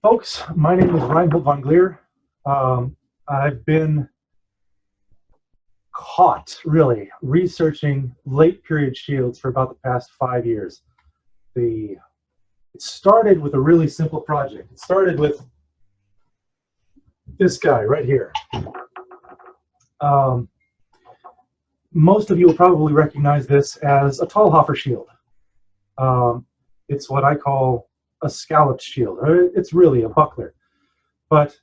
Folks, my name is Reinhold von Glier. I've been caught, really, researching late period shields for about the past 5 years. It started with a really simple project. It started with this guy right here. Most of you will probably recognize this as a Talhofer shield. It's what I call a scalloped shield. It's really a buckler. But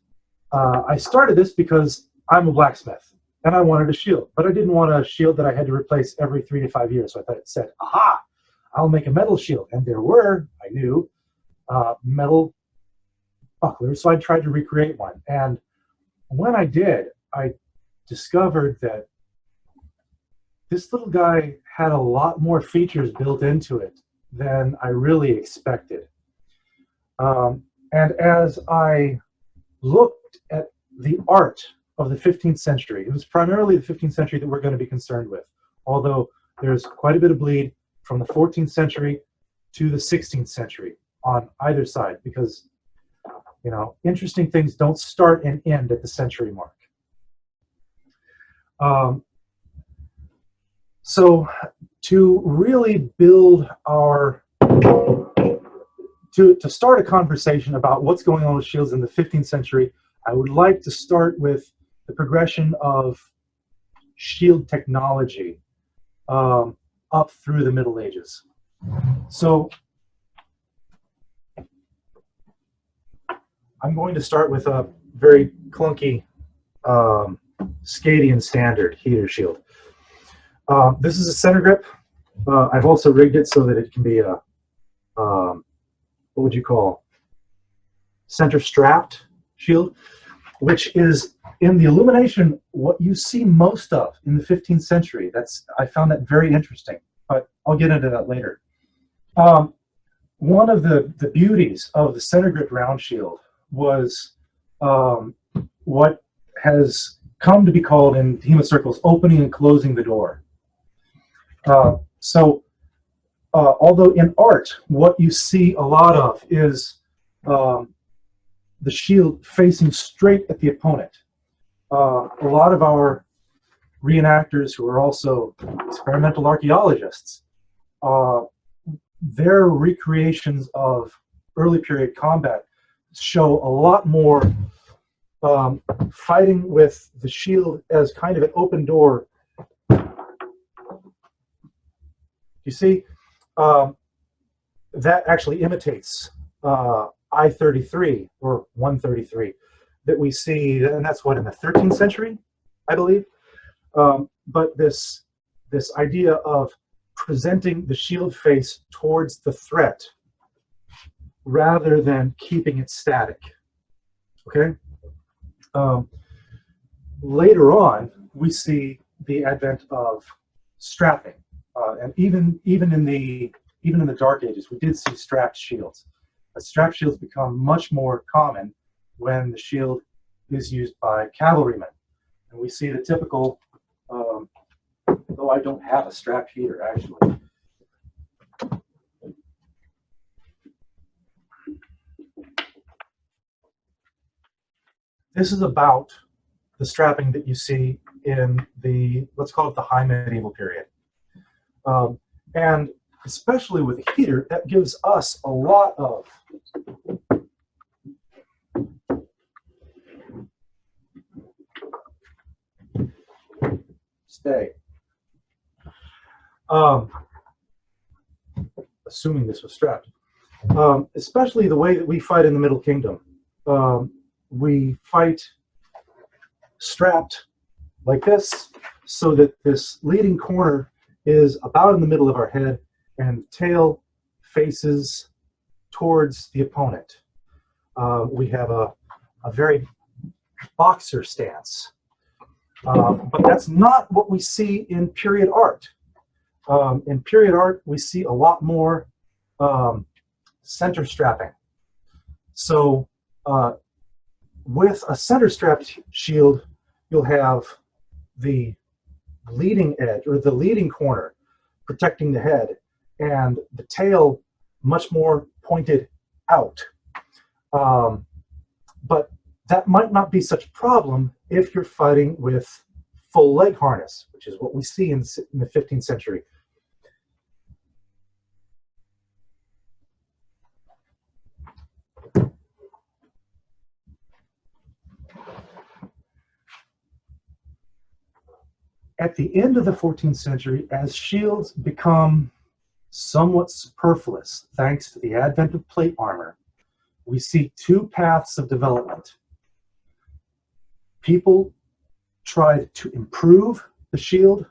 I started this because I'm a blacksmith and I wanted a shield, but I didn't want a shield that I had to replace every 3 to 5 years. So I thought it said, aha, I'll make a metal shield. And there were, I knew, metal bucklers. So I tried to recreate one. And when I did, I discovered that this little guy had a lot more features built into it than I really expected. And as I looked at the art of the 15th century, it was primarily the 15th century that we're going to be concerned with, although there's quite a bit of bleed from the 14th century to the 16th century on either side, because, you know, interesting things don't start and end at the century mark. So to really build our to start a conversation about what's going on with shields in the 15th century, I would like to start with the progression of shield technology up through the Middle Ages. So I'm going to start with a very clunky Scadian standard heater shield. This is a center grip. I've also rigged it so that it can be a what would you call center strapped shield, which is in the illumination what you see most of in the 15th century. I found that very interesting, but I'll get into that later. One of the beauties of the center grip round shield was what has come to be called in HEMA circles opening and closing the door. Although in art, what you see a lot of is the shield facing straight at the opponent. A lot of our reenactors who are also experimental archaeologists, their recreations of early period combat show a lot more fighting with the shield as kind of an open door. You see, that actually imitates I-33 or 133 that we see, and that's what, in the 13th century, I believe. But this idea of presenting the shield face towards the threat rather than keeping it static. Okay. Later on, we see the advent of strapping. And even in the Dark Ages, we did see strapped shields. Strapped shields become much more common when the shield is used by cavalrymen, and we see the typical. Though I don't have a strapped heater actually. This is about the strapping that you see in the, let's call it the high medieval period. And especially with a heater, that gives us a lot of stay. Assuming this was strapped. Especially the way that we fight in the Middle Kingdom. We fight strapped like this, so that this leading corner is about in the middle of our head and tail faces towards the opponent. We have a very boxer stance, but that's not what we see in period art. In period art, we see a lot more center strapping. So with a center strapped shield, you'll have the leading edge or the leading corner protecting the head and the tail much more pointed out. But that might not be such a problem if you're fighting with full leg harness, which is what we see in the 15th century. At the end of the 14th century, as shields become somewhat superfluous thanks to the advent of plate armor, we see two paths of development. People tried to improve the shield,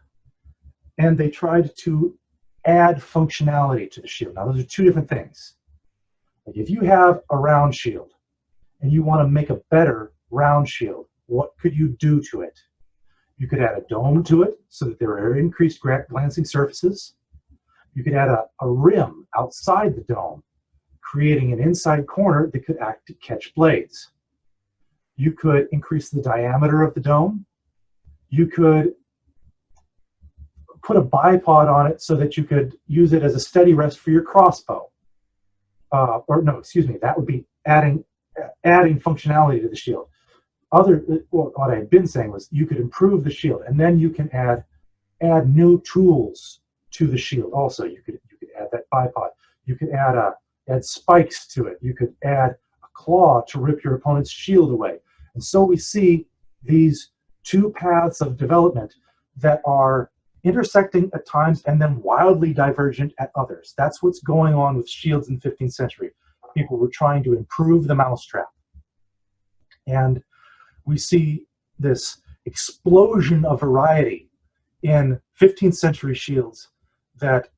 and they tried to add functionality to the shield. Now, those are two different things. Like if you have a round shield and you want to make a better round shield, what could you do to it? You could add a dome to it so that there are increased glancing surfaces. You could add a rim outside the dome, creating an inside corner that could act to catch blades. You could increase the diameter of the dome. You could put a bipod on it so that you could use it as a steady rest for your crossbow. Or no, excuse me, that would be adding functionality to the shield. What I had been saying was you could improve the shield, and then you can add new tools to the shield. Also, you could add that bipod. You could add spikes to it. You could add a claw to rip your opponent's shield away. And so we see these two paths of development that are intersecting at times and then wildly divergent at others. That's what's going on with shields in the 15th century. People were trying to improve the mousetrap. And we see this explosion of variety in 15th century shields that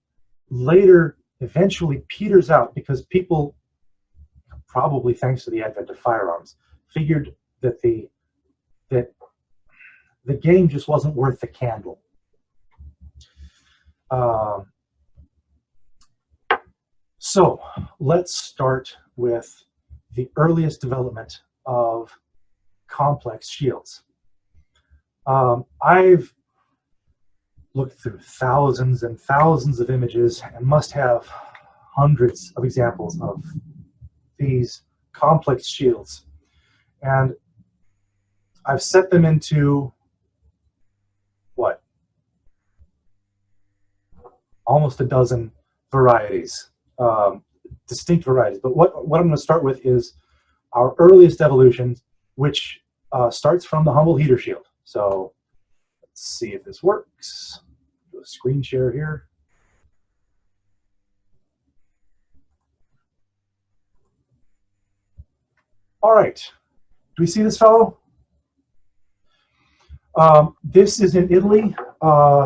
later eventually peters out because people, probably thanks to the advent of firearms, figured that the game just wasn't worth the candle. So let's start with the earliest development of complex shields. I've looked through thousands and thousands of images and must have hundreds of examples of these complex shields. And I've set them into, what? Almost a dozen varieties, distinct varieties. But what I'm going to start with is our earliest evolution, which starts from the humble heater shield. So let's see if this works. Do a screen share here. All right. Do we see this fellow? This is in Italy,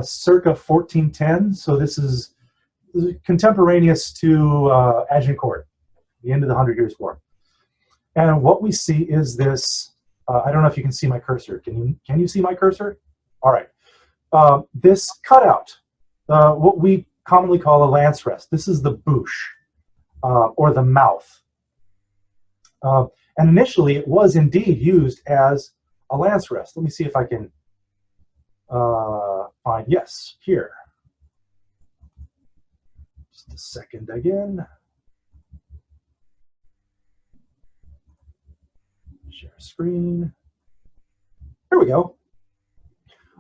circa 1410. So this is contemporaneous to Agincourt, the end of the 100 Years' War. And what we see is this. I don't know if you can see my cursor. Can you see my cursor? All right. This cutout, what we commonly call a lance rest. This is the bouche, or the mouth. And initially, it was indeed used as a lance rest. Let me see if I can find, yes, here. Just a second again. Share screen. Here we go.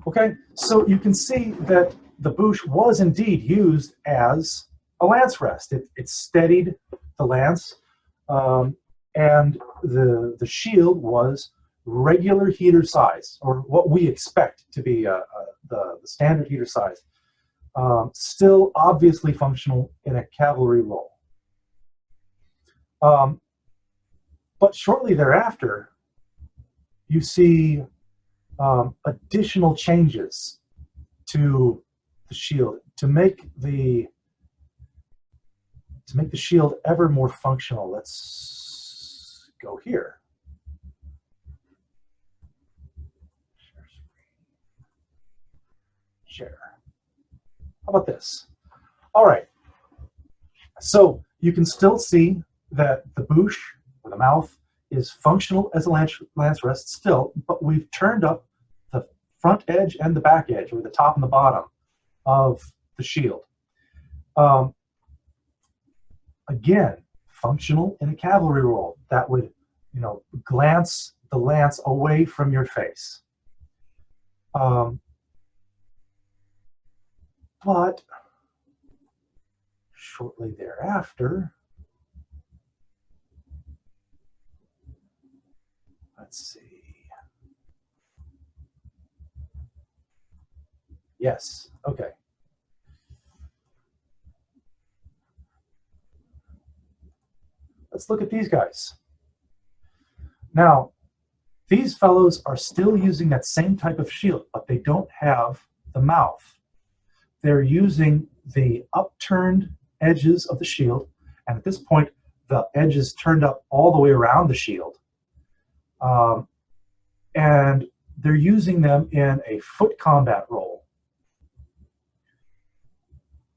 Okay, so you can see that the bouche was indeed used as a lance rest. It steadied the lance, and the shield was regular heater size, or what we expect to be the standard heater size. Still obviously functional in a cavalry role. But shortly thereafter, you see additional changes to the shield to make the shield ever more functional. Let's go here. Share. How about this? All right. So you can still see that the bouche, or the mouth, is functional as a lance rest still, but we've turned up the front edge and the back edge, or the top and the bottom of the shield. Again, functional in a cavalry role. That would, you know, glance the lance away from your face. But shortly thereafter, let's see. Yes, okay. Let's look at these guys. Now, these fellows are still using that same type of shield, but they don't have the mouth. They're using the upturned edges of the shield, and at this point, the edge is turned up all the way around the shield. And they're using them in a foot combat role.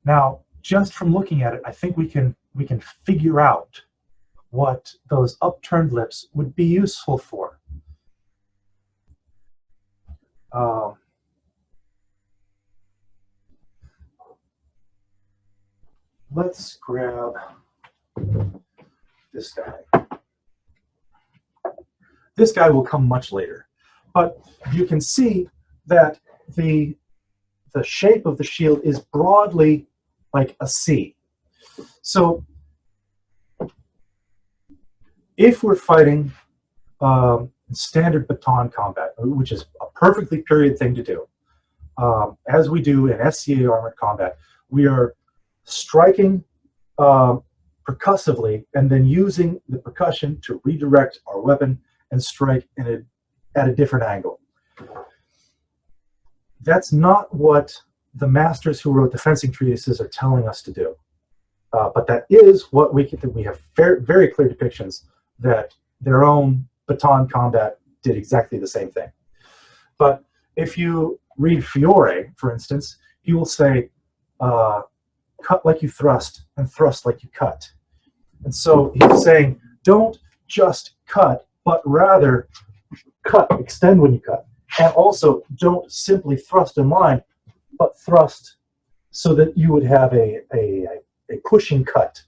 Now, just from looking at it, I think we can figure out what those upturned lips would be useful for. Let's grab this guy. This guy will come much later, but you can see that the shape of the shield is broadly like a C. So if we're fighting standard baton combat, which is a perfectly period thing to do, as we do in SCA armored combat, we are striking percussively and then using the percussion to redirect our weapon and strike at a different angle. That's not what the masters who wrote the fencing treatises are telling us to do. But that is what we have very, very clear depictions that their own baton combat did exactly the same thing. But if you read Fiore, for instance, he will say, cut like you thrust and thrust like you cut. And so he's saying, don't just cut, but rather cut, extend when you cut. And also don't simply thrust in line, but thrust so that you would have a pushing cut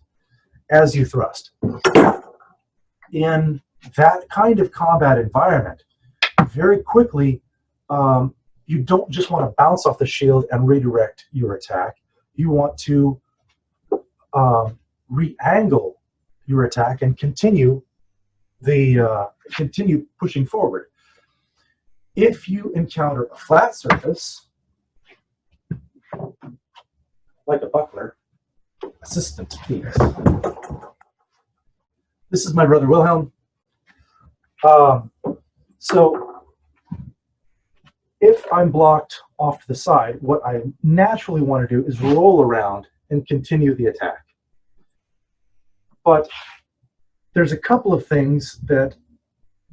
as you thrust. In that kind of combat environment, very quickly, you don't just want to bounce off the shield and redirect your attack. You want to re-angle your attack and continue pushing forward. If you encounter a flat surface, like a buckler, assistant, please. This is my brother Wilhelm. So if I'm blocked off to the side, what I naturally want to do is roll around and continue the attack. But there's a couple of things that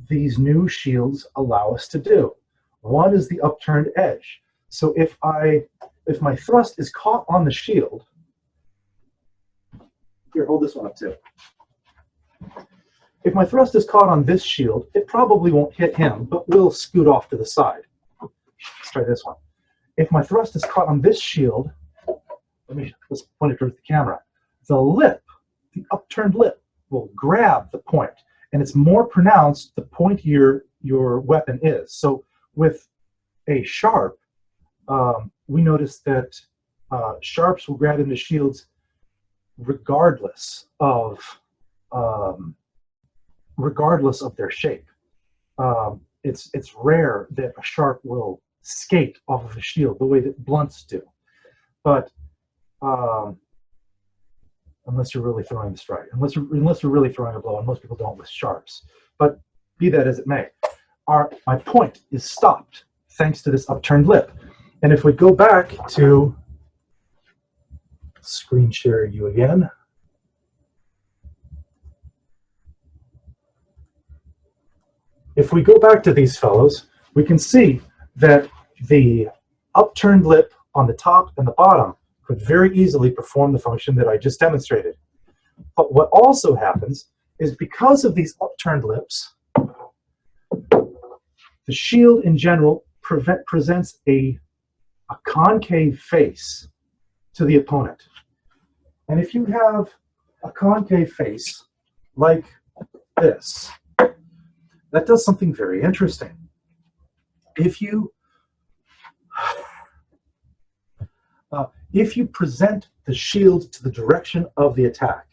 these new shields allow us to do. One is the upturned edge. So if my thrust is caught on the shield, here, hold this one up too. If my thrust is caught on this shield, it probably won't hit him, but will scoot off to the side. Let's try this one. If my thrust is caught on this shield, let's point it towards the camera. The lip, the upturned lip, will grab the point, and it's more pronounced the point your weapon is. So with a sharp, we notice that sharps will grab into shields regardless of their shape. It's rare that a sharp will skate off of a shield the way that blunts do, but unless you're really throwing the strike, unless you're really throwing a blow, and most people don't with sharps. But be that as it may, my point is stopped thanks to this upturned lip. And if we go back to screen share you again. If we go back to these fellows, we can see that the upturned lip on the top and the bottom could very easily perform the function that I just demonstrated. But what also happens is because of these upturned lips, the shield in general presents a concave face to the opponent. And if you have a concave face like this, that does something very interesting. If you present the shield to the direction of the attack,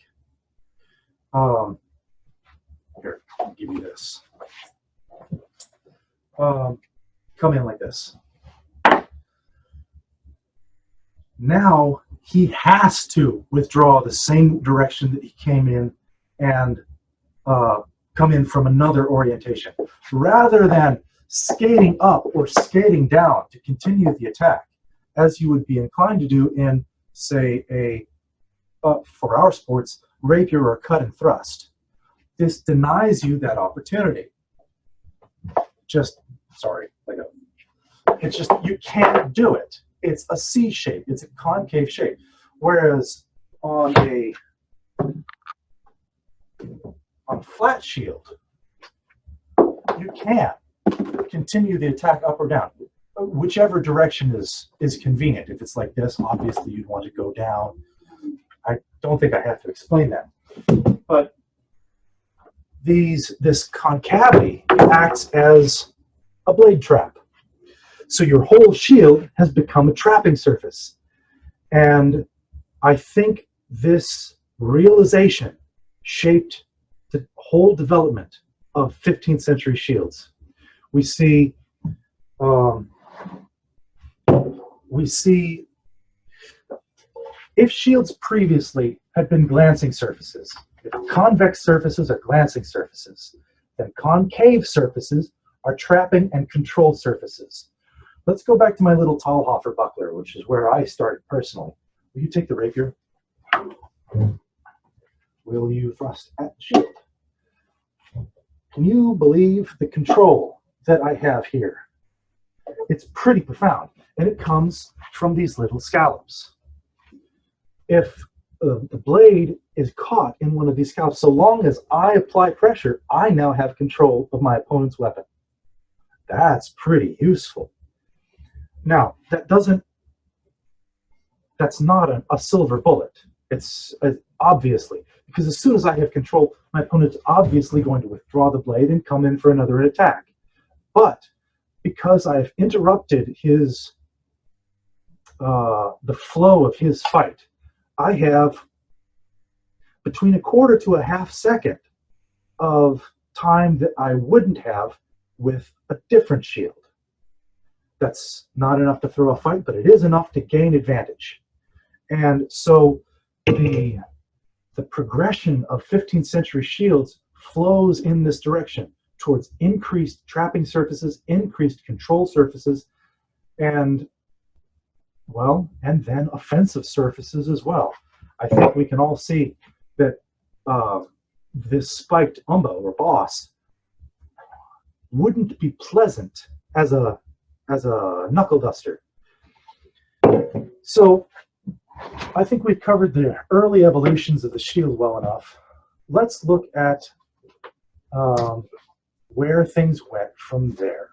here, I'll give you this. Come in like this. Now he has to withdraw the same direction that he came in and come in from another orientation, rather than skating up or skating down to continue the attack, as you would be inclined to do in, say, for our sports, rapier or cut and thrust. This denies you that opportunity. It's just, you can't do it. It's a C shape. It's a concave shape. Whereas on a flat shield, you can continue the attack up or down, whichever direction is convenient. If it's like this, obviously you'd want to go down. I don't think I have to explain that. But this concavity acts as a blade trap. So your whole shield has become a trapping surface. And I think this realization shaped the whole development of 15th century shields. We see if shields previously had been glancing surfaces, if convex surfaces are glancing surfaces, then concave surfaces are trapping and control surfaces. Let's go back to my little Talhofer buckler, which is where I started personally. Will you take the rapier? Will you thrust at the shield? Can you believe the control that I have here? It's pretty profound, and it comes from these little scallops. If the blade is caught in one of these scallops, so long as I apply pressure, I now have control of my opponent's weapon. That's pretty useful. Now, that's not a silver bullet. It's obviously, because as soon as I have control, my opponent's obviously going to withdraw the blade and come in for another attack. But because I've interrupted his the flow of his fight, I have between a quarter to a half second of time that I wouldn't have with a different shield. That's not enough to throw a fight, but it is enough to gain advantage. And so the progression of 15th century shields flows in this direction towards increased trapping surfaces, increased control surfaces, and, well, and then offensive surfaces as well. I think we can all see that this spiked umbo or boss wouldn't be pleasant as a knuckle duster. So I think we've covered the early evolutions of the shield well enough. Let's look at where things went from there.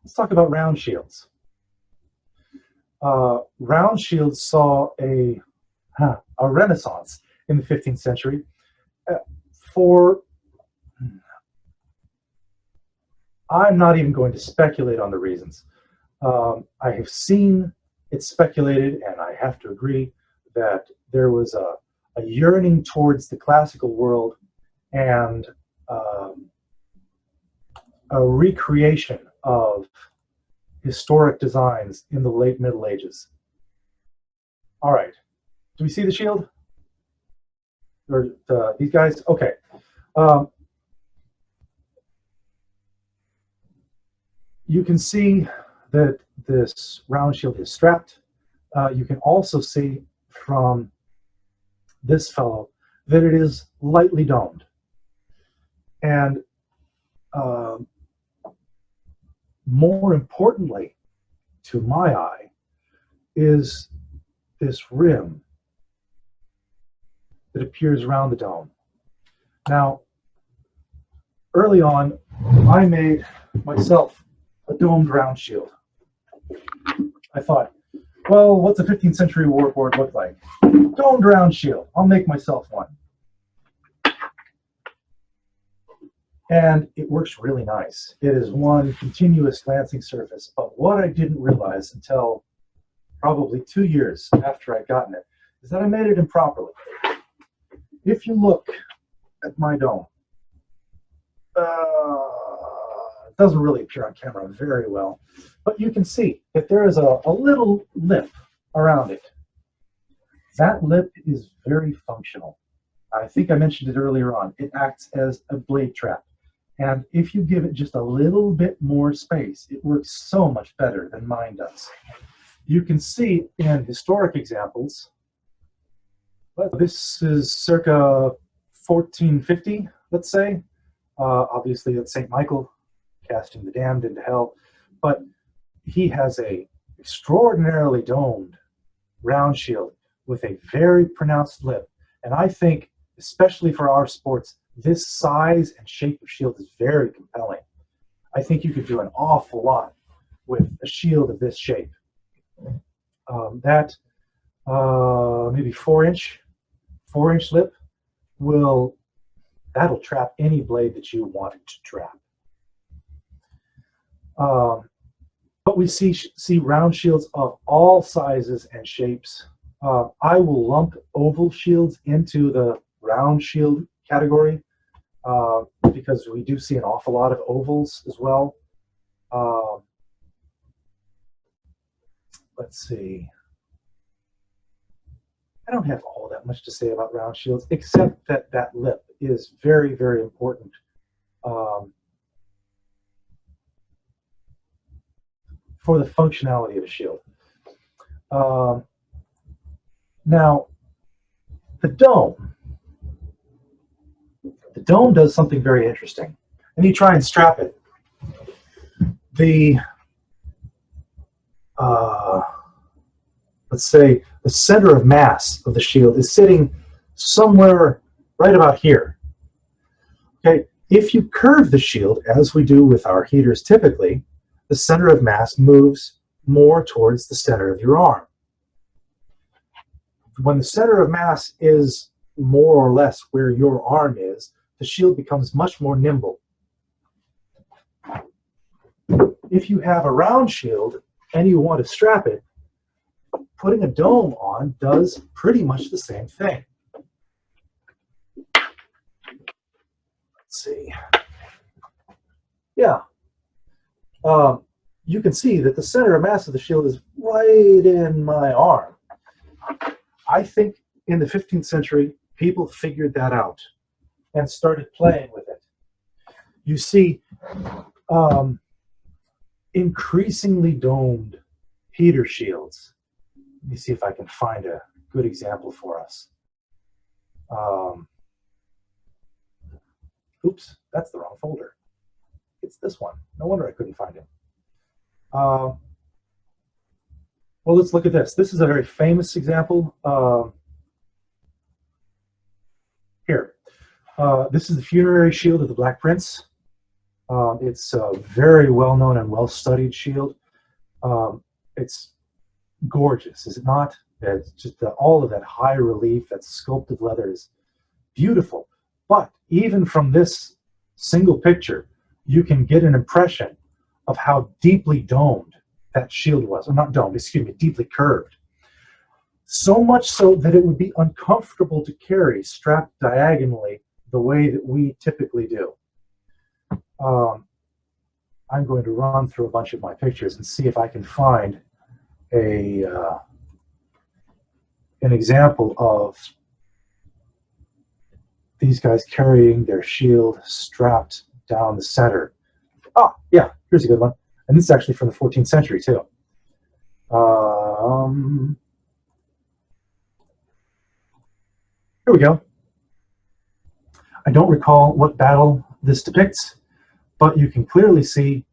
Let's talk about round shields. Round shields saw a renaissance in the 15th century I'm not even going to speculate on the reasons. I have seen it speculated, and I have to agree that there was a yearning towards the classical world and a recreation of historic designs in the late Middle Ages. All right, do we see the shield? Or these guys? Okay. You can see that this round shield is strapped. You can also see from this fellow that it is lightly domed. And more importantly, to my eye, is this rim that appears around the dome. Now, early on, I made myself a domed round shield. I thought, Well, what's a 15th century warboard look like? Domed round shield. I'll make myself one. And it works really nice. It is one continuous lancing surface. But what I didn't realize until probably 2 years after I'd gotten it is that I made it improperly. If you look at my dome, it doesn't really appear on camera very well, but you can see that there is a little lip around it. That lip is very functional. I think I mentioned it earlier on. It acts as a blade trap. And if you give it just a little bit more space, it works so much better than mine does. You can see in historic examples, this is circa 1450, let's say. Obviously, it's St. Michael casting the damned into hell, but he has a extraordinarily domed round shield with a very pronounced lip. And I think, especially for our sports, this size and shape of shield is very compelling. I think you could do an awful lot with a shield of this shape. Maybe 4-inch lip that'll trap any blade that you want it to trap. But we see round shields of all sizes and shapes. I will lump oval shields into the round shield category because we do see an awful lot of ovals as well. Let's see. I don't have all that much to say about round shields, except that that lip is very, very important. For the functionality of a shield. Now, the dome does something very interesting. And you try and strap it. Let's say the center of mass of the shield is sitting somewhere right about here. Okay, if you curve the shield, as we do with our heaters typically, the center of mass moves more towards the center of your arm. When the center of mass is more or less where your arm is, the shield becomes much more nimble. If you have a round shield and you want to strap it, putting a dome on does pretty much the same thing. Let's see. Yeah. You can see that the center of mass of the shield is right in my arm. I think in the 15th century, people figured that out and started playing with it. You see increasingly domed heater shields. Let me see if I can find a good example for us. Oops, that's the wrong folder. It's this one. No wonder I couldn't find it. Well, let's look at this. This is a very famous example. Here. This is the funerary shield of the Black Prince. It's a very well-known and well-studied shield. It's gorgeous, is it not? It's just all of that high relief, that sculpted leather is beautiful. But even from this single picture, you can get an impression of how deeply domed that shield was. Or not domed, excuse me, deeply curved. So much so that it would be uncomfortable to carry strapped diagonally the way that we typically do. I'm going to run through a bunch of my pictures and see if I can find an example of these guys carrying their shield strapped down the center. Ah, yeah, here's a good one. And this is actually from the 14th century, too. Here we go. I don't recall what battle this depicts, but you can clearly see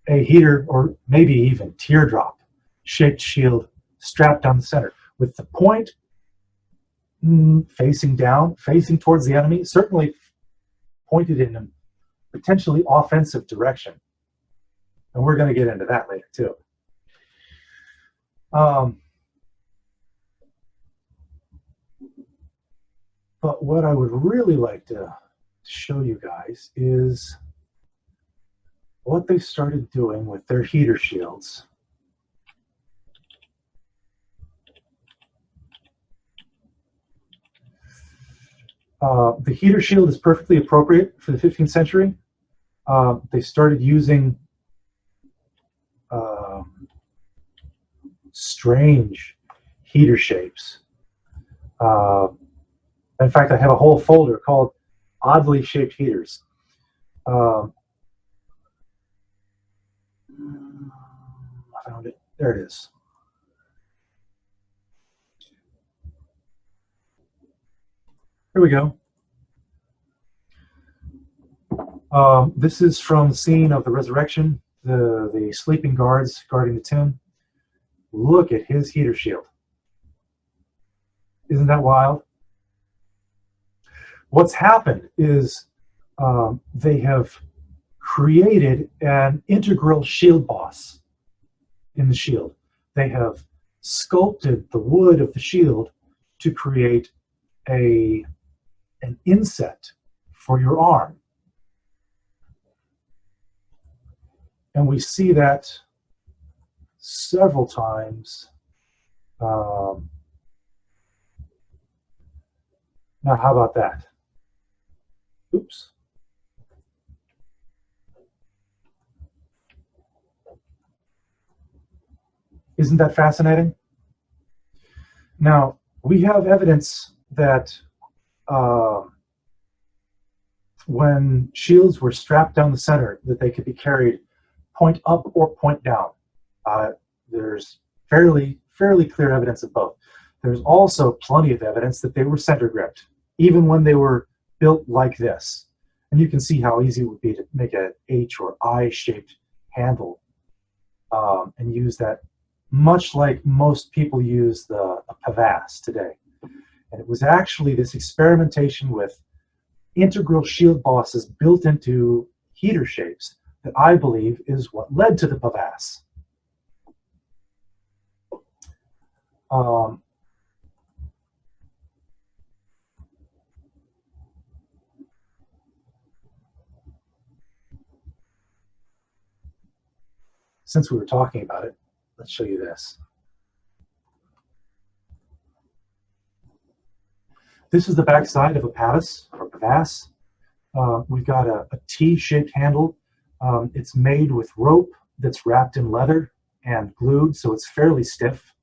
a heater or maybe even teardrop shaped shield strapped down the center with the point facing down, facing towards the enemy, certainly pointed in a potentially offensive direction. And we're going to get into that later too. But what I would really like to show you guys is what they started doing with their heater shields. The heater shield is perfectly appropriate for the 15th century. They started using strange heater shapes. In fact, I have a whole folder called oddly shaped heaters. I found it. There it is. Here we go. This is from the scene of the resurrection, the sleeping guards guarding the tomb. Look at his heater shield. Isn't that wild? What's happened is they have created an integral shield boss in the shield. They have sculpted the wood of the shield to create an inset for your arm. And we see that several times. Now, how about that? Oops. Isn't that fascinating? Now, we have evidence that when shields were strapped down the center, that they could be carried point up or point down. There's fairly clear evidence of both. There's also plenty of evidence that they were center gripped, even when they were built like this. And you can see how easy it would be to make a H or I-shaped handle and use that, much like most people use a pavasse today. And it was actually this experimentation with integral shield bosses built into heater shapes that I believe is what led to the pavasse. Since we were talking about it, let's show you this. This is the back side of a pavasse or pavasse. We've got a T-shaped handle. It's made with rope that's wrapped in leather and glued, so it's fairly stiff.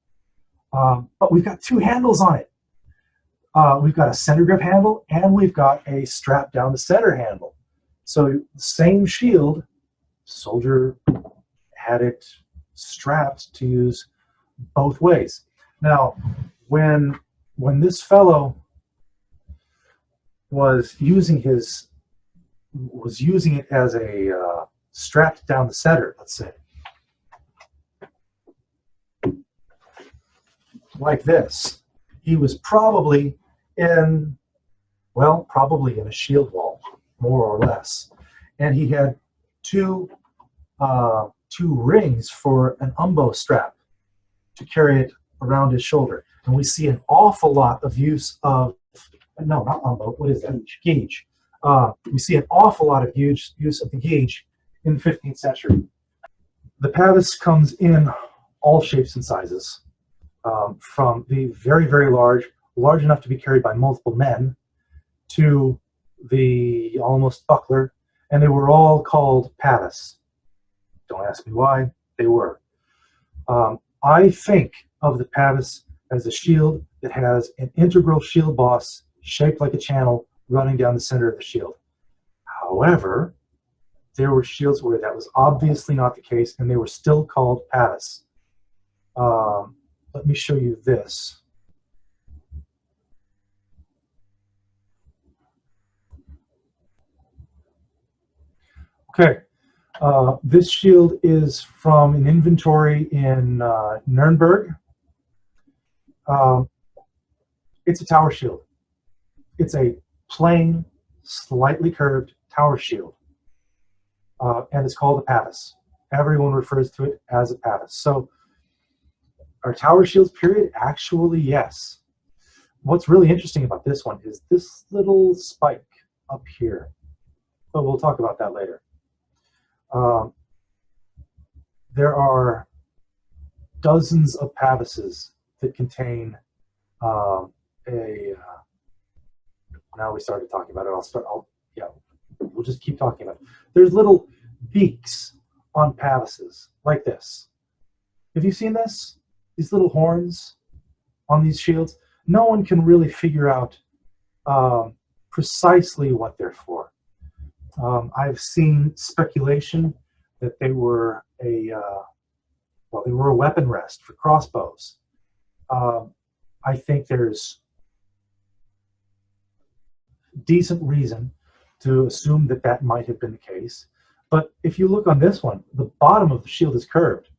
But we've got two handles on it. We've got a center grip handle, and we've got a strap down the center handle. So same shield, soldier had it strapped to use both ways. Now, when this fellow was using it as a strapped down the center, let's say, like this, he was probably in a shield wall, more or less, and he had two rings for an umbo strap to carry it around his shoulder. And we see an awful lot of use of, no, not umbo, what is that? Gauge. We see an awful lot of use of the gauge in the 15th century. The pavasse comes in all shapes and sizes, from the very, very large enough to be carried by multiple men, to the almost buckler, and they were all called pavasse. Don't ask me why, they were. I think of the pavasse as a shield that has an integral shield boss shaped like a channel running down the center of the shield. However, there were shields where that was obviously not the case, and they were still called pavasse. Let me show you this. Okay. This shield is from an inventory in Nuremberg. It's a tower shield. It's a plain, slightly curved tower shield, and it's called a pavasse. Everyone refers to it as a pavasse. So Are tower shields period? Actually, yes. What's really interesting about this one is this little spike up here. But we'll talk about that later. There are dozens of pavises that contain now we started talking about it. We'll just keep talking about it. There's little beaks on pavises like this. Have you seen this? These little horns on these shields? No one can really figure out precisely what they're for. I've seen speculation that they were a weapon rest for crossbows. I think there's decent reason to assume that that might have been the case. But if you look on this one, the bottom of the shield is curved.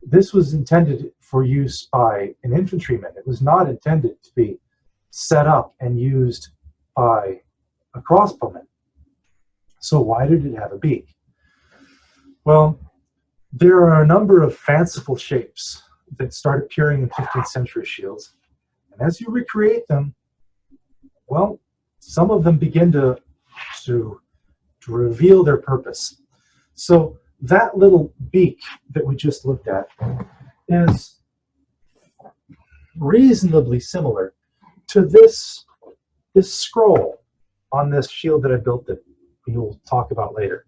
This was intended for use by an infantryman. It was not intended to be set up and used by a crossbowman. So why did it have a beak? Well, there are a number of fanciful shapes that start appearing in 15th century shields. And as you recreate them, well, some of them begin to reveal their purpose. So that little beak that we just looked at is reasonably similar to this scroll on this shield that I built that we'll talk about later.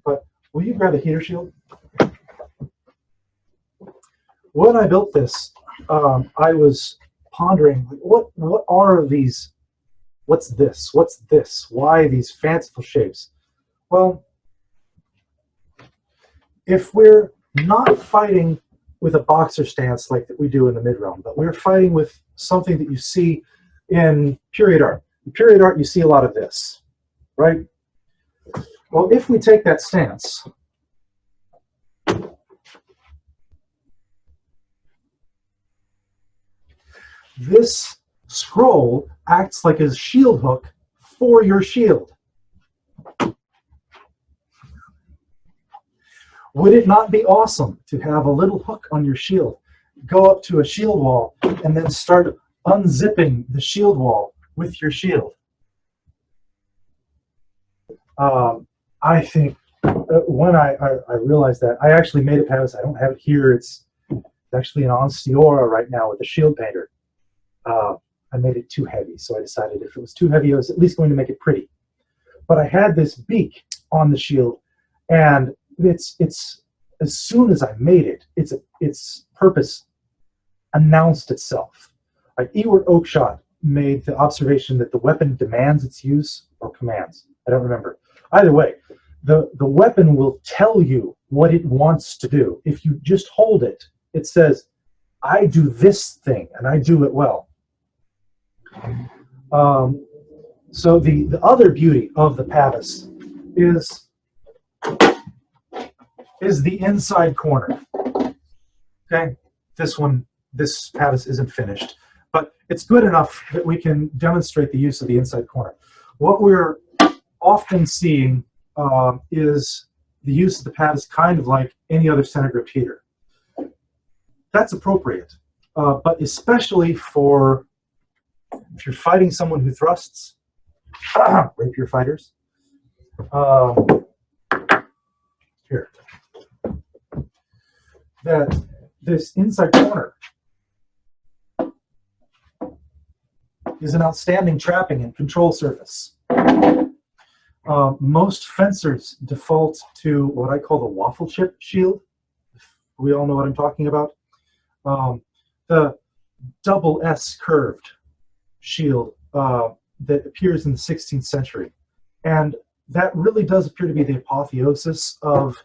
But will you grab a heater shield? When I built this, I was pondering, what are these? What's this? What's this? Why these fanciful shapes? Well, if we're not fighting with a boxer stance like that we do in the mid-realm, but we're fighting with something that you see in period art. In period art, you see a lot of this, right? Well, if we take that stance, this scroll acts like a shield hook for your shield. Would it not be awesome to have a little hook on your shield, go up to a shield wall, and then start unzipping the shield wall with your shield? I think when I realized that, I actually made a pavis. I don't have it here. It's actually an Onstiora right now with a shield painter. I made it too heavy, so I decided if it was too heavy, I was at least going to make it pretty. But I had this beak on the shield, and it's as soon as I made it, its purpose announced itself. Like Ewart Oakeshott made the observation that the weapon demands its use or commands. I don't remember. Either way, the weapon will tell you what it wants to do. If you just hold it, it says, I do this thing, and I do it well. So the other beauty of the pavis is the inside corner. Okay, this pavis isn't finished, but it's good enough that we can demonstrate the use of the inside corner. What we're often seeing is the use of the pavis kind of like any other center grip heater. That's appropriate, but especially for if you're fighting someone who thrusts, rapier fighters. Here, that this inside corner is an outstanding trapping and control surface. Most fencers default to what I call the waffle chip shield. We all know what I'm talking about. The double S curved shield that appears in the 16th century. And that really does appear to be the apotheosis of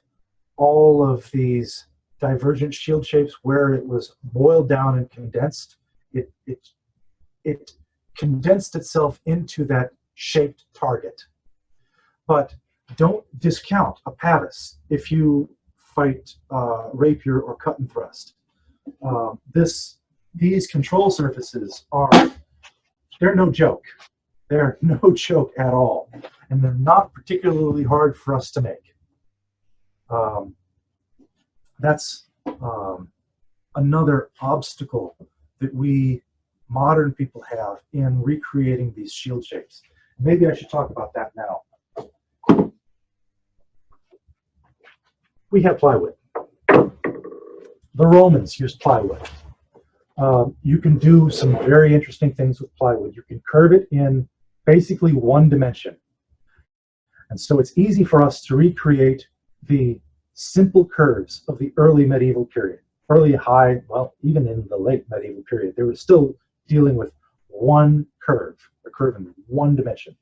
all of these divergent shield shapes where it was boiled down and condensed. It condensed itself into that shaped target. But don't discount a pavis if you fight rapier or cut and thrust. These control surfaces they're no joke. They're no joke at all. And they're not particularly hard for us to make. That's another obstacle that we modern people have in recreating these shield shapes. Maybe I should talk about that now. We have plywood. The Romans used plywood. You can do some very interesting things with plywood. You can curve it in basically one dimension. And so it's easy for us to recreate the simple curves of the early medieval period. Early, high, well, even in the late medieval period, they were still dealing with one curve, a curve in one dimension.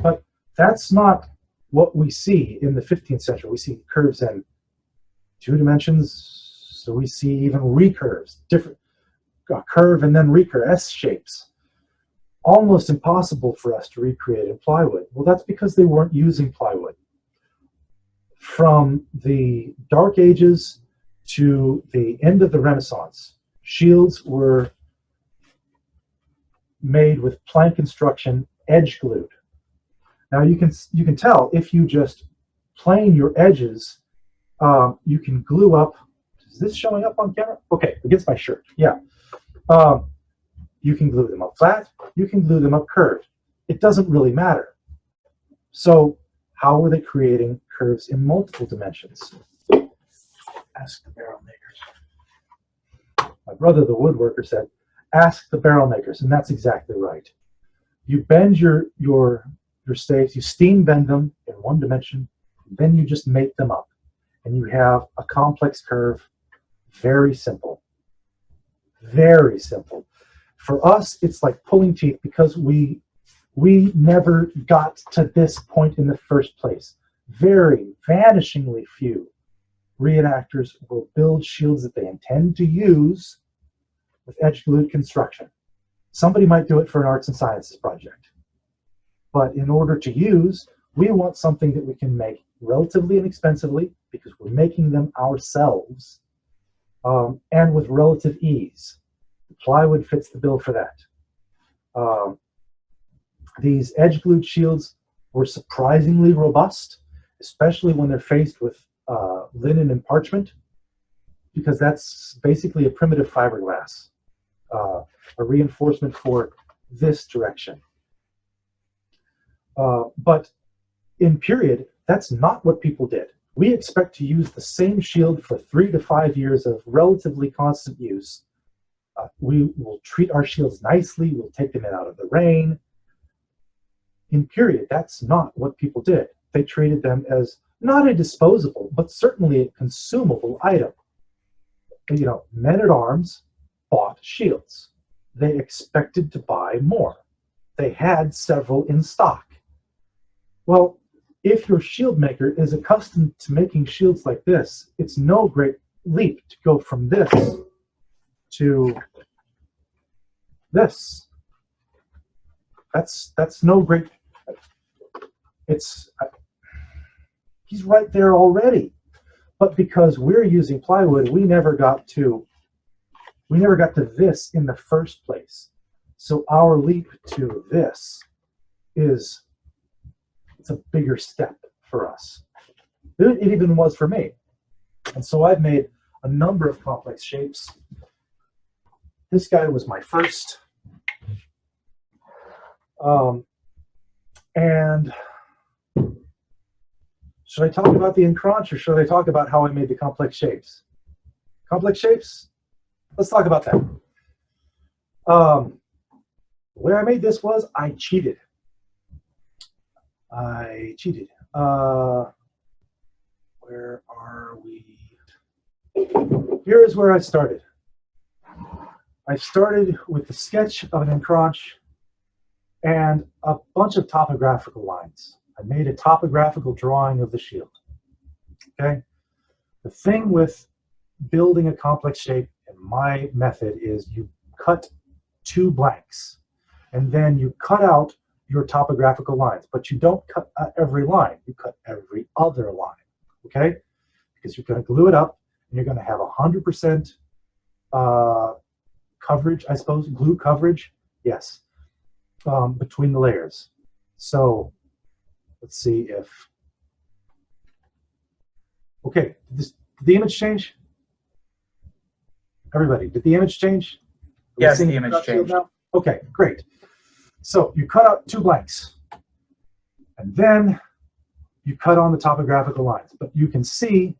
But that's not what we see in the 15th century. We see curves in 2 dimensions, so we see even recurves, different curve and then recurve, S shapes. Almost impossible for us to recreate in plywood. Well, that's because they weren't using plywood. From the Dark Ages to the end of the Renaissance, shields were made with plank construction, edge glued. Now you can tell if you just plane your edges, you can glue up. Is this showing up on camera? Okay, against my shirt. Yeah. You can glue them up flat. You can glue them up curved. It doesn't really matter. So how were they creating curves in multiple dimensions? Ask the barrel makers. My brother, the woodworker, said, ask the barrel makers, and that's exactly right. You bend your staves, you steam bend them in one dimension, then you just make them up, and you have a complex curve. Very simple. Very simple. For us, it's like pulling teeth because we never got to this point in the first place. Very vanishingly few reenactors will build shields that they intend to use with edge-glued construction. Somebody might do it for an arts and sciences project. But in order to use, we want something that we can make relatively inexpensively because we're making them ourselves, and with relative ease. Plywood fits the bill for that. These edge-glued shields were surprisingly robust, especially when they're faced with linen and parchment, because that's basically a primitive fiberglass, a reinforcement for this direction. But in period, that's not what people did. We expect to use the same shield for 3 to 5 years of relatively constant use. We will treat our shields nicely. We'll take them in out of the rain. In period, that's not what people did. They treated them as not a disposable, but certainly a consumable item. You know, men-at-arms bought shields. They expected to buy more. They had several in stock. Well, if your shield maker is accustomed to making shields like this, it's no great leap to go from this to this. That's no great. He's right there already. But because we're using plywood, we never got to this in the first place. So our leap to this it's a bigger step for us. It even was for me. And so I've made a number of complex shapes. This guy was my first. And should I talk about the encrunch or should I talk about how I made the complex shapes? Complex shapes? Let's talk about that. The way I made this was I cheated. Where are we? Here is where I started. I started with the sketch of an encrunch and a bunch of topographical lines. I made a topographical drawing of the shield. Okay? The thing with building a complex shape in my method is you cut 2 blanks and then you cut out your topographical lines, but you don't cut every line, you cut every other line, okay? Because you're gonna glue it up and you're gonna have 100% coverage, I suppose, glue coverage, yes, between the layers. So let's see if, okay, did the image change? Everybody, did the image change? Yes, the image changed. Now? Okay, great. So you cut out 2 blanks, and then you cut on the topographical lines. But you can see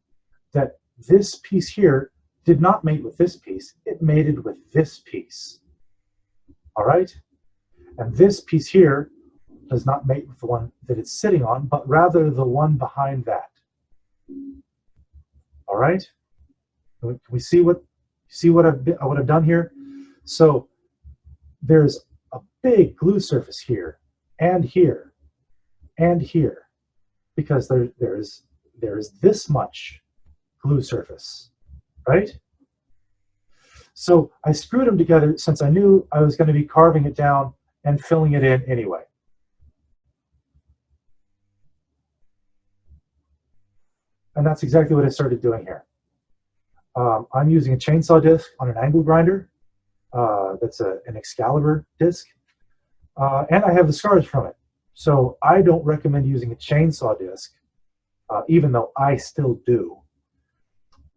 that this piece here did not mate with this piece. It mated with this piece. All right? And this piece here does not mate with the one that it's sitting on, but rather the one behind that. All right? Can we see what I've done here? So there's a big glue surface here, and here, and here, because there is this much glue surface, right? So I screwed them together since I knew I was going to be carving it down and filling it in anyway. And that's exactly what I started doing here. I'm using a chainsaw disc on an angle grinder. That's an Excalibur disc. And I have the scars from it. So I don't recommend using a chainsaw disc, even though I still do.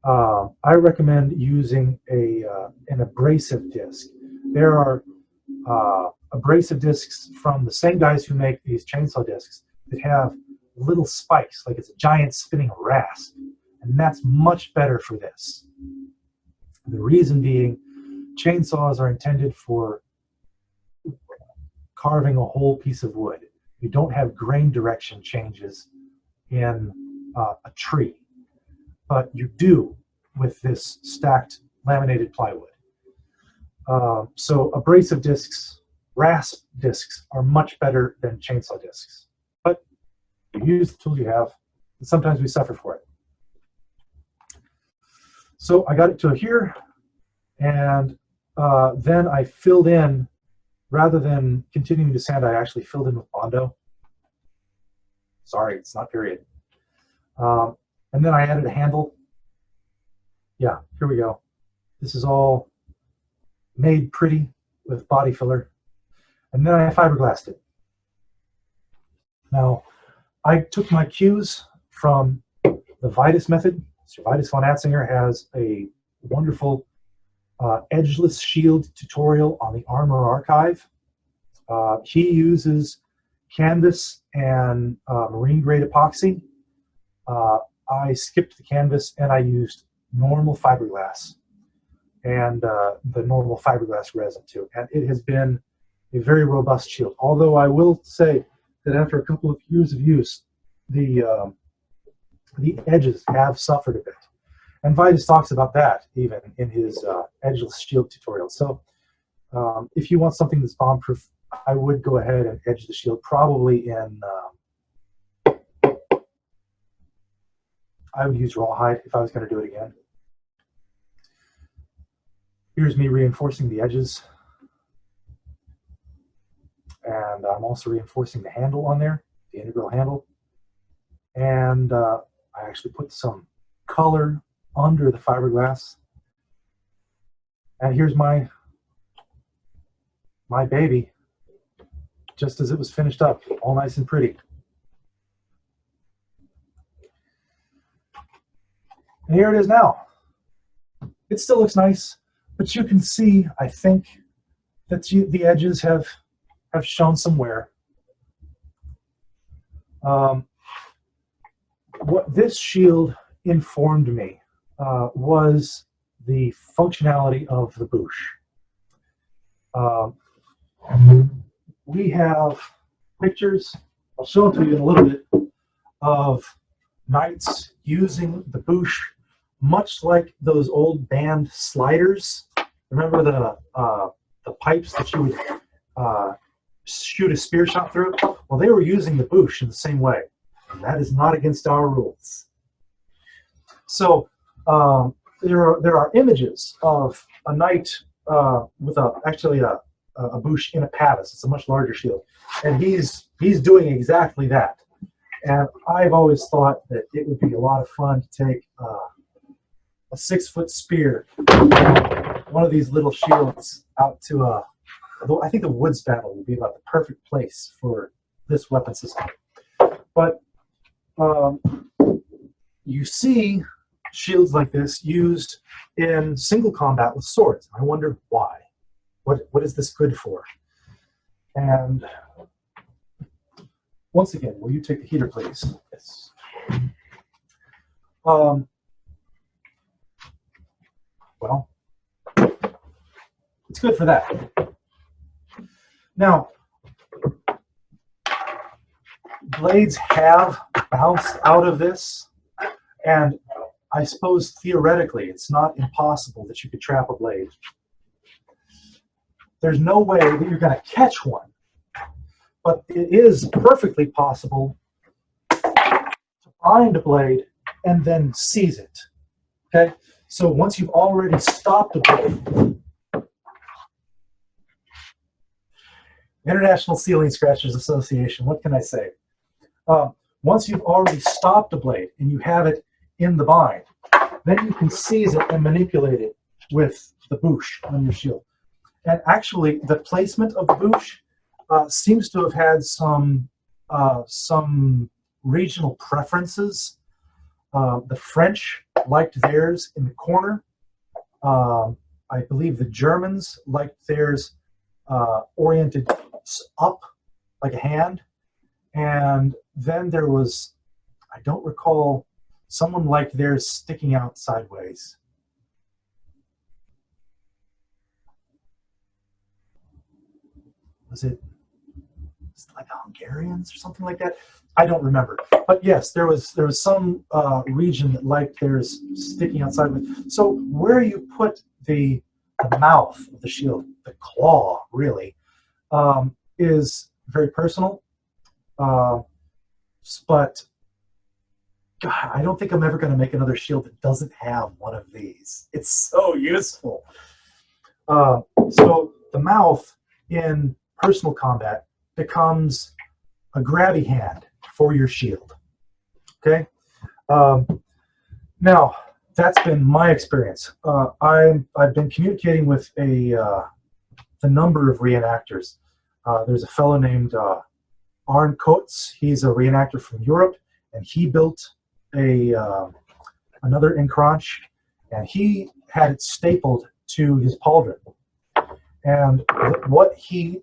I recommend using an abrasive disc. There are abrasive discs from the same guys who make these chainsaw discs that have little spikes, like it's a giant spinning rasp, and that's much better for this. The reason being, chainsaws are intended for carving a whole piece of wood. You don't have grain direction changes in a tree, but you do with this stacked laminated plywood. So abrasive discs, rasp discs, are much better than chainsaw discs. But you use the tools you have, and sometimes we suffer for it. So I got it to here, and then I filled in, rather than continuing to sand, I actually filled in with Bondo. Sorry, it's not period. And then I added a handle. Yeah, here we go. This is all made pretty with body filler. And then I fiberglassed it. Now, I took my cues from the Vitus method. Sir Vitus von Atzinger has a wonderful edgeless shield tutorial on the Armor Archive. He uses canvas and marine grade epoxy. I skipped the canvas and I used normal fiberglass and the normal fiberglass resin too. And it has been a very robust shield. Although I will say that after a couple of years of use, the edges have suffered a bit. And Vitus talks about that even in his edgeless shield tutorial. So if you want something that's bomb-proof, I would go ahead and edge the shield, probably in, I would use rawhide if I was going to do it again. Here's me reinforcing the edges. And I'm also reinforcing the handle on there, the integral handle. And I actually put some color under the fiberglass. And here's my baby, just as it was finished up, all nice and pretty. And here it is now. It still looks nice, but you can see, I think, that the edges have shown some wear. What this shield informed me was the functionality of the Bouche. We have pictures, I'll show them to you in a little bit, of knights using the Bouche much like those old band sliders. Remember the pipes that you would shoot a spear shot through? Well, they were using the Bouche in the same way. And that is not against our rules. So there are images of a knight with actually a Bouche in a pavis. It's a much larger shield, and he's doing exactly that. And I've always thought that it would be a lot of fun to take a 6-foot spear, one of these little shields, out to I think the woods battle would be about the perfect place for this weapon system. But you see shields like this used in single combat with swords. I wondered why. What is this good for? And once again, will you take the heater, please? Yes. Well, it's good for that. Now, blades have bounced out of this, and I suppose theoretically it's not impossible that you could trap a blade. There's no way that you're going to catch one, but it is perfectly possible to find a blade and then seize it. Okay? So once you've already stopped a blade, International Ceiling Scratchers Association, what can I say? Once you've already stopped a blade and you have it in the bind, then you can seize it and manipulate it with the bouche on your shield. And actually, the placement of the bouche seems to have had some regional preferences. The French liked theirs in the corner. I believe the Germans liked theirs oriented up like a hand. And then there was, I don't recall, someone liked theirs sticking out sideways. Was it like the Hungarians or something like that? I don't remember. But yes, there was some region that liked theirs sticking out sideways. So where you put the mouth of the shield, the claw really, is very personal. But God, I don't think I'm ever going to make another shield that doesn't have one of these. It's so useful. So the mouth in personal combat becomes a grabby hand for your shield. Okay? Now, that's been my experience. I've been communicating with a number of reenactors. There's a fellow named Arne Coates. He's a reenactor from Europe, and he built another encranche, and he had it stapled to his pauldron. And what he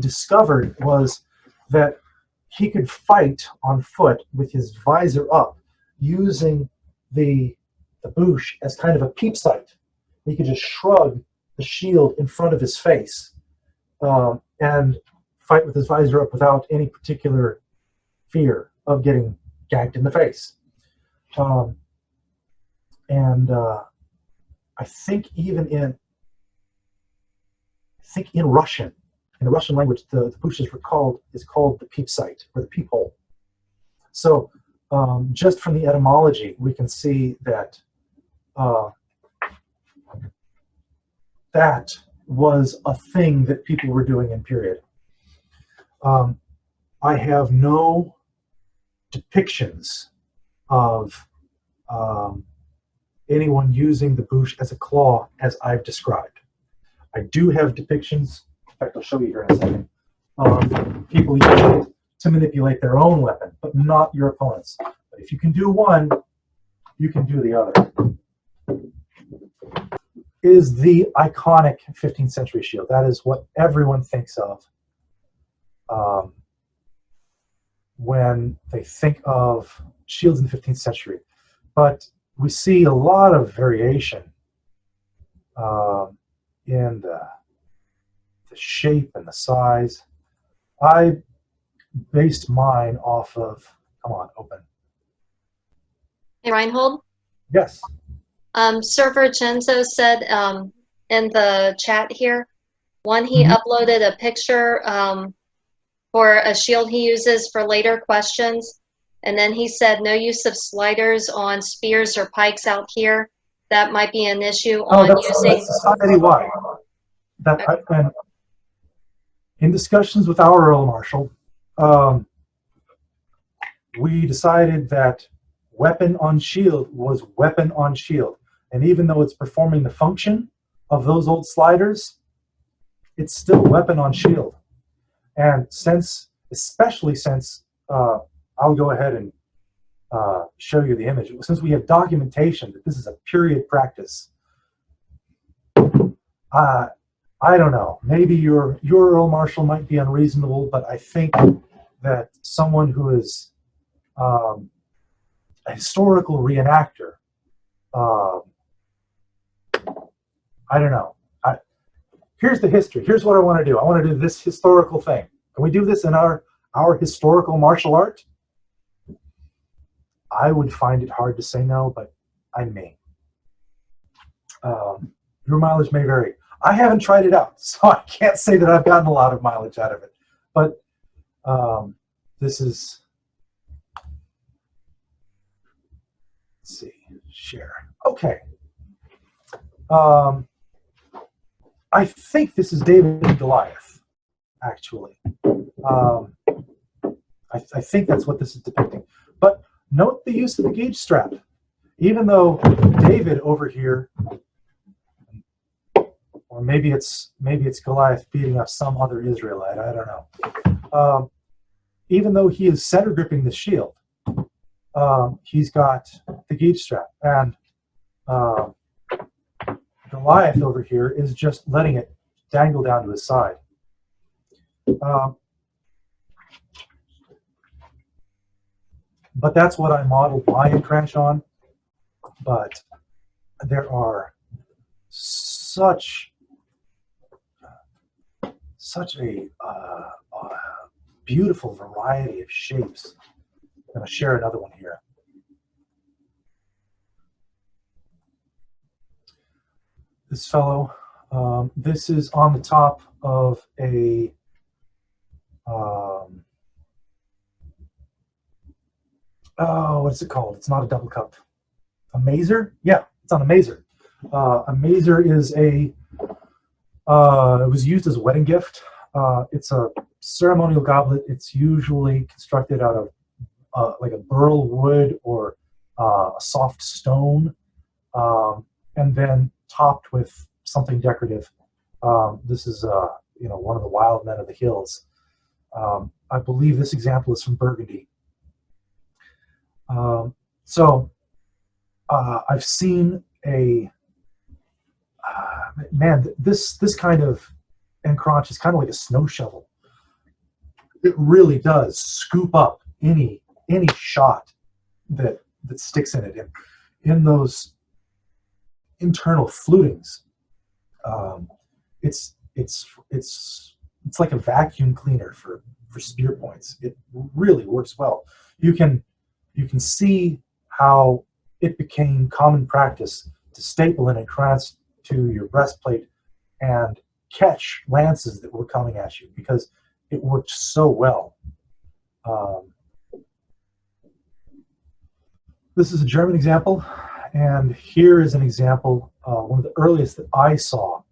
discovered was that he could fight on foot with his visor up, using the bouche as kind of a peep sight. He could just shrug the shield in front of his face and fight with his visor up without any particular fear of getting gagged in the face. I think even in Russian, in the Russian language, the bouche is called the peep sight or the peephole. So just from the etymology, we can see that that was a thing that people were doing in period. I have no depictions of anyone using the bouche as a claw as I've described. I do have depictions, in fact I'll show you here in a second, of people using it to manipulate their own weapon, but not your opponent's. But if you can do one, you can do the other. Is the iconic 15th century shield. That is what everyone thinks of when they think of shields in the 15th century. But we see a lot of variation in the shape and the size. I based mine off of, come on, open. Hey, Reinhold? Yes. Sir Vincenzo said in the chat here, he uploaded a picture for a shield he uses for later questions. And then he said no use of sliders on spears or pikes out here. That might be an issue that's society-wide. And in discussions with our Earl Marshal, we decided that weapon on shield was weapon on shield. And even though it's performing the function of those old sliders, it's still weapon on shield. And especially since I'll go ahead and show you the image. Since we have documentation that this is a period practice, I don't know. Maybe your Earl Marshal might be unreasonable, but I think that someone who is a historical reenactor, I don't know. Here's the history. Here's what I want to do. I want to do this historical thing. Can we do this in our historical martial art? I would find it hard to say no, but I may. Your mileage may vary. I haven't tried it out, so I can't say that I've gotten a lot of mileage out of it. But this is, let's see, share. Okay. I think this is David and Goliath, actually. I think that's what this is depicting. But note the use of the gauge strap. Even though David over here, or maybe it's Goliath beating up some other Israelite, I don't know. Even though he is center gripping the shield, he's got the gauge strap. And Goliath over here is just letting it dangle down to his side. But that's what I modeled my encranche on. But there are such a beautiful variety of shapes. I'm going to share another one here. This fellow, this is on the top of a what's it called? It's not a double cup. A mazer? Yeah, it's on a mazer. A mazer is it was used as a wedding gift. It's a ceremonial goblet. It's usually constructed out of like a burl wood or a soft stone, and then topped with something decorative. This is one of the wild men of the hills. I believe this example is from Burgundy. I've seen this kind of encranche is kind of like a snow shovel. It really does scoop up any shot that sticks in it. And in those internal flutings, it's like a vacuum cleaner for spear points. It really works well. You can see how it became common practice to staple an encranche to your breastplate and catch lances that were coming at you because it worked so well. This is a German example, and here is an example, one of the earliest that I saw,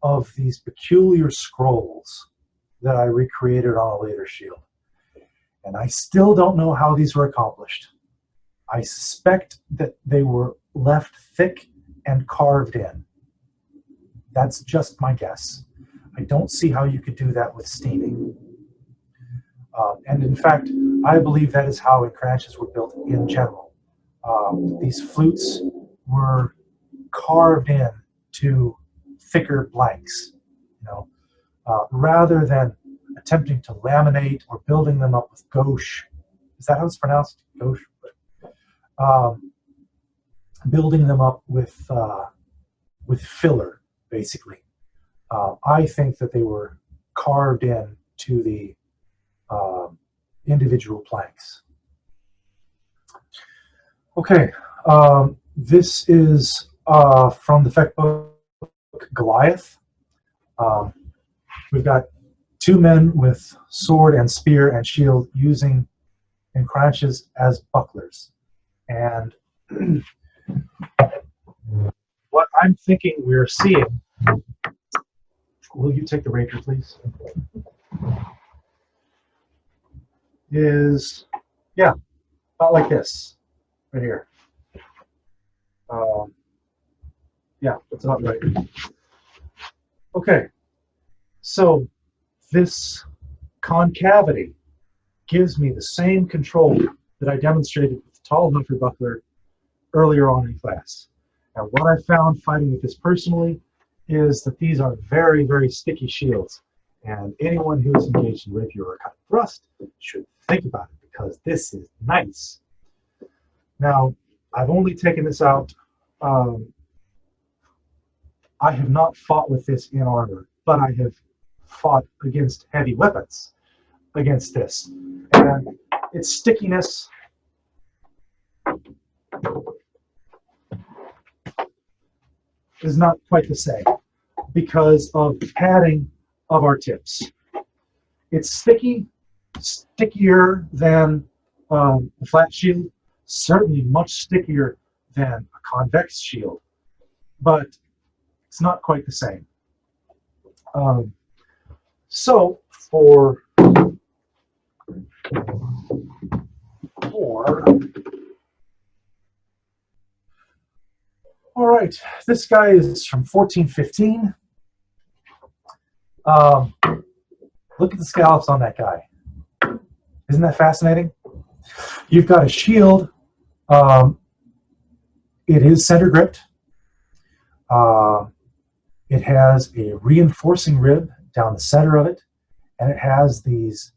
of these peculiar scrolls that I recreated on a later shield. And I still don't know how these were accomplished. I suspect that they were left thick and carved in. That's just my guess. I don't see how you could do that with steaming. And in fact, I believe that is how encranches were built in general. These flutes were carved in to thicker blanks, rather than attempting to laminate or building them up with gouache. Is that how it's pronounced? Gouache? Building them up with filler, basically. I think that they were carved in to the individual planks. Okay, this is from the Feck book Goliath. We've got two men with sword and spear and shield using encranches as bucklers. And what I'm thinking we're seeing, will you take the rapier, please? Is, yeah, about like this, right here. Yeah, that's about right. Okay, so this concavity gives me the same control that I demonstrated with tall Huffer buckler earlier on in class. And what I found fighting with this personally is that these are very, very sticky shields. And anyone who is engaged in rapier or cut thrust should think about it, because this is nice. Now, I've only taken this out. I have not fought with this in armor, but I have fought against heavy weapons against this. And its stickiness is not quite the same because of the padding of our tips. It's sticky, stickier than a flat shield, certainly much stickier than a convex shield, but it's not quite the same. So for all right, this guy is from 1415. Look at the scallops on that guy. Isn't that fascinating? You've got a shield. It is center gripped. It has a reinforcing rib down the center of it, and it has these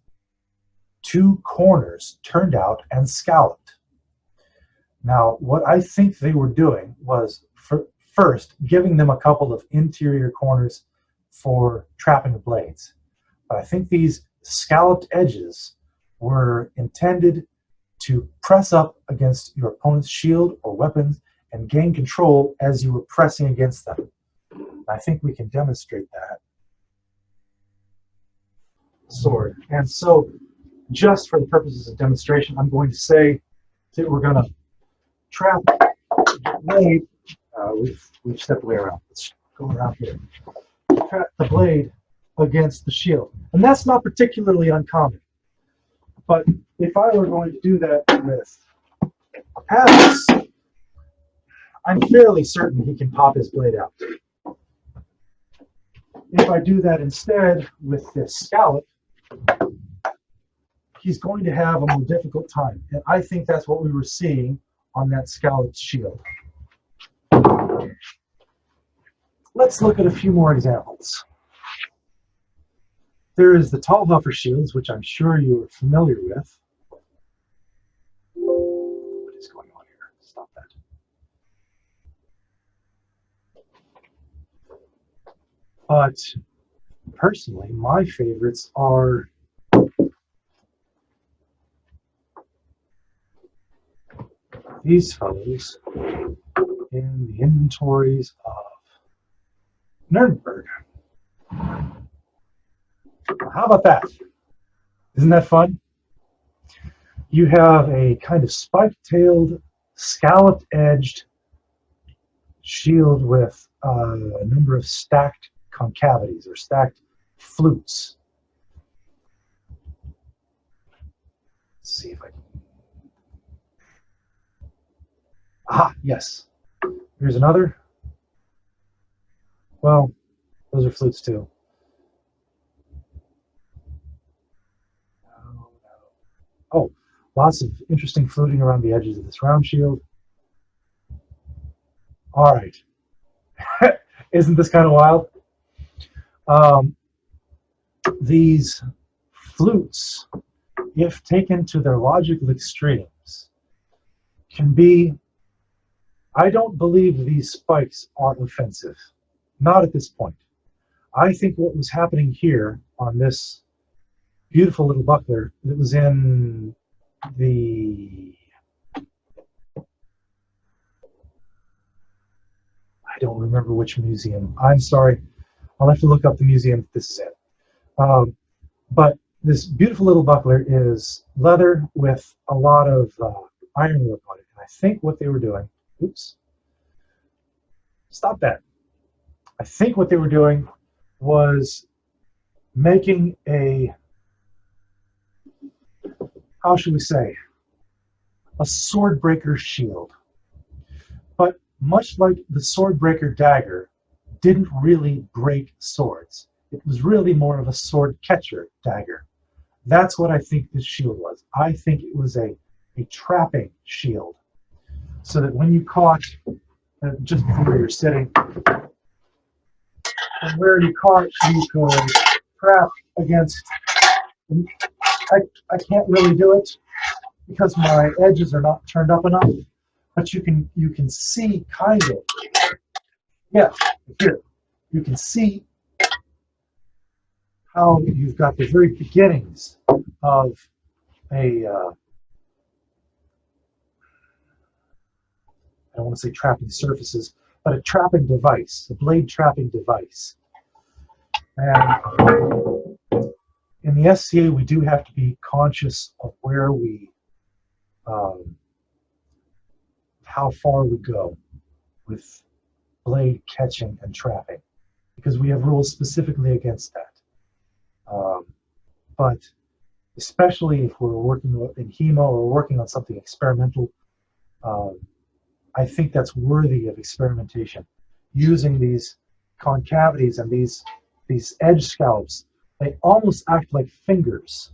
two corners turned out and scalloped. Now, what I think they were doing was first giving them a couple of interior corners for trapping the blades. But I think these scalloped edges were intended to press up against your opponent's shield or weapons and gain control as you were pressing against them. I think we can demonstrate that. Sword. And so, just for the purposes of demonstration, I'm going to say that we're going to trap the blade. We've stepped way around. Let's go around here. Trap the blade against the shield. And that's not particularly uncommon. But if I were going to do that with paddles, I'm fairly certain he can pop his blade out. If I do that instead with this scallop, he's going to have a more difficult time. And I think that's what we were seeing on that scalloped shield. Let's look at a few more examples. There is the tall Huffer shields, which I'm sure you're familiar with. What is going on here? Stop that. But personally, my favorites are these fellows in the inventories of Nuremberg. How about that? Isn't that fun? You have a kind of spike-tailed, scalloped-edged shield with a number of stacked concavities or stacked flutes. Let's see if I can. Aha, yes. Here's another. Well, those are flutes too. Oh, lots of interesting fluting around the edges of this round shield. All right. Isn't this kind of wild? These flutes, if taken to their logical extremes, can be, I don't believe these spikes are offensive. Not at this point. I think what was happening here on this beautiful little buckler that was in the, I don't remember which museum. I'm sorry. I'll have to look up the museum that this is in. But this beautiful little buckler is leather with a lot of ironwork on it. And I think what they were doing, oops, stop that. I think what they were doing was making a, how should we say, a swordbreaker shield. But much like the swordbreaker dagger didn't really break swords. It was really more of a sword catcher dagger. That's what I think this shield was. I think it was a a trapping shield, so that when you caught, just where you're sitting, and where you caught, you could trap against. I can't really do it because my edges are not turned up enough, but you can see kind of. Yeah, here you can see how you've got the very beginnings of a I don't want to say trapping surfaces, but a trapping device, a blade trapping device. And in the SCA, we do have to be conscious of where we, how far we go with blade catching and trapping, because we have rules specifically against that. But especially if we're working in hemo or working on something experimental, I think that's worthy of experimentation. Using these concavities and these edge scallops, they almost act like fingers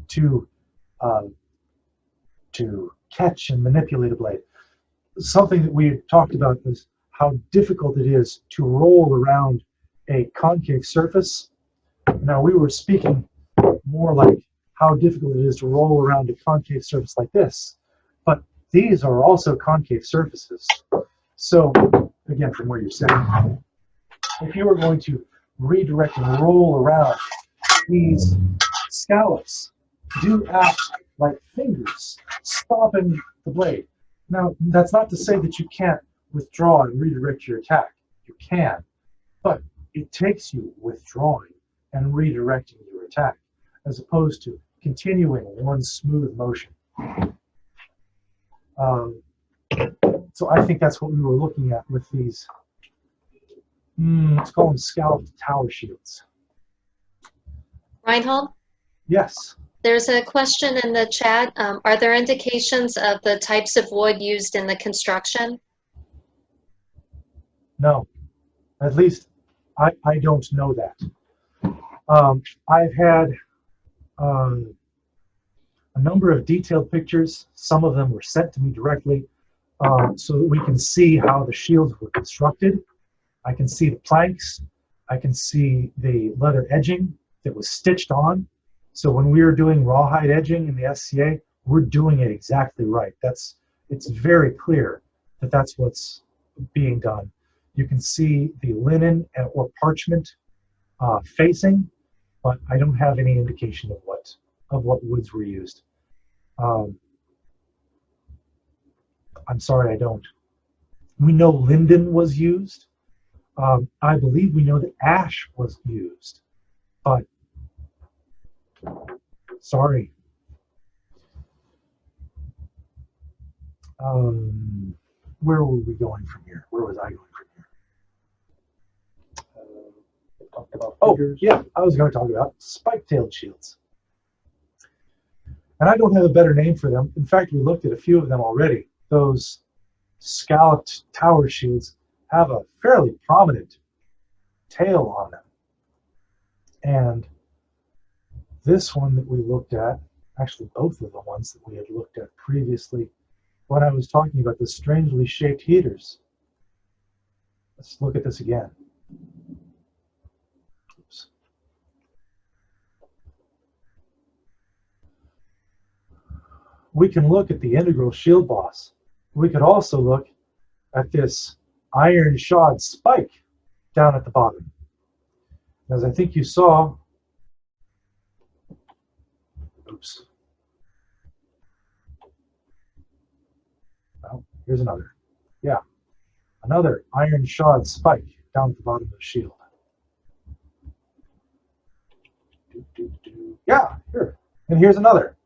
to catch and manipulate a blade. Something that we talked about was how difficult it is to roll around a concave surface. Now, we were speaking more like how difficult it is to roll around a concave surface like this, but these are also concave surfaces. So, again, from where you're sitting, if you were going to redirect and roll around, these scallops do act like fingers, stopping the blade. Now, that's not to say that you can't withdraw and redirect your attack. You can, but it takes you withdrawing and redirecting your attack, as opposed to continuing one smooth motion. So I think that's what we were looking at with these, let's call them scalloped tower shields. Reinhold? Yes. There's a question in the chat. Are there indications of the types of wood used in the construction? No, at least I don't know that. I've had a number of detailed pictures. Some of them were sent to me directly so that we can see how the shields were constructed. I can see the planks. I can see the leather edging that was stitched on. So when we were doing rawhide edging in the SCA, we're doing it exactly right. It's very clear that that's what's being done. You can see the linen or parchment facing, but I don't have any indication of what woods were used. I'm sorry, I don't. We know linden was used. I believe we know that ash was used, but sorry. Where were we going from here? Where was I going from here? Talked about figures. Yeah, I was going to talk about spike-tailed shields. And I don't have a better name for them. In fact, we looked at a few of them already. Those scalloped tower shields have a fairly prominent tail on them. And this one that we looked at, actually both of the ones that we had looked at previously, when I was talking about the strangely shaped heaters. Let's look at this again. Oops. We can look at the integral shield boss. We could also look at this iron shod spike down at the bottom. As I think you saw, oops. Well, here's another. Yeah, another iron shod spike down at the bottom of the shield. Yeah, here. And here's another.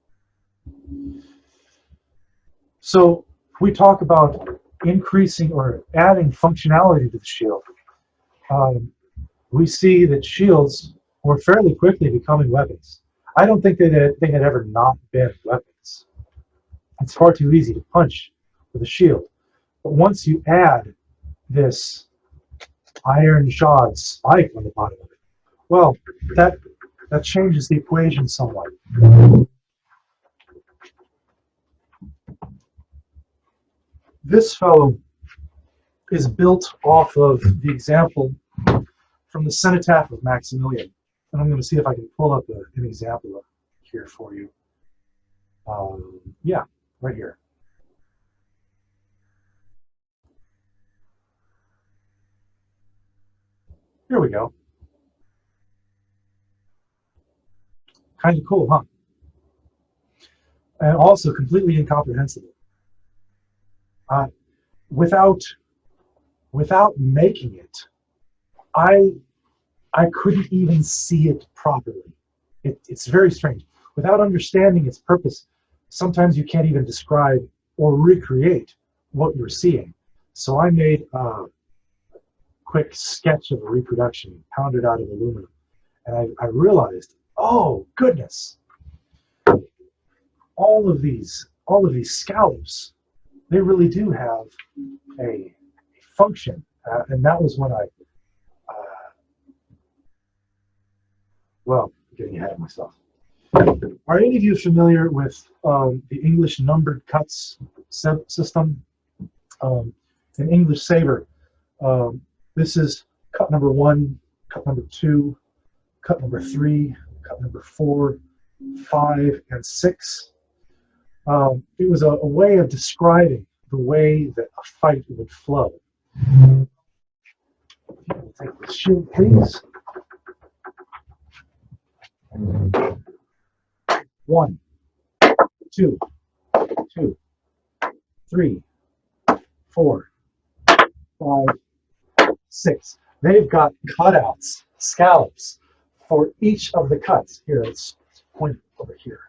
So we talk about increasing or adding functionality to the shield. We see that shields were fairly quickly becoming weapons. I don't think that they had ever not been weapons. It's far too easy to punch with a shield. But once you add this iron shod spike on the bottom of it, well, that changes the equation somewhat. This fellow is built off of the example from the cenotaph of Maximilian. And I'm going to see if I can pull up an example here for you. Yeah, right here. Here we go. Kind of cool, huh? And also completely incomprehensible. Without making it, I couldn't even see it properly. It's very strange. Without understanding its purpose, sometimes you can't even describe or recreate what you're seeing. So I made a quick sketch of a reproduction, pounded out of aluminum, and I realized, oh goodness, all of these scallops, they really do have a function, and that was when well, I'm getting ahead of myself. Are any of you familiar with the English numbered cuts system? In English saber, this is cut number 1, cut number 2, cut number 3, cut number 4, 5, and 6. It was a way of describing the way that a fight would flow. Take the shield, please. 1, 2, 2, 3, 4, 5, 6. They've got cutouts, scallops, for each of the cuts. Here, let's point over here.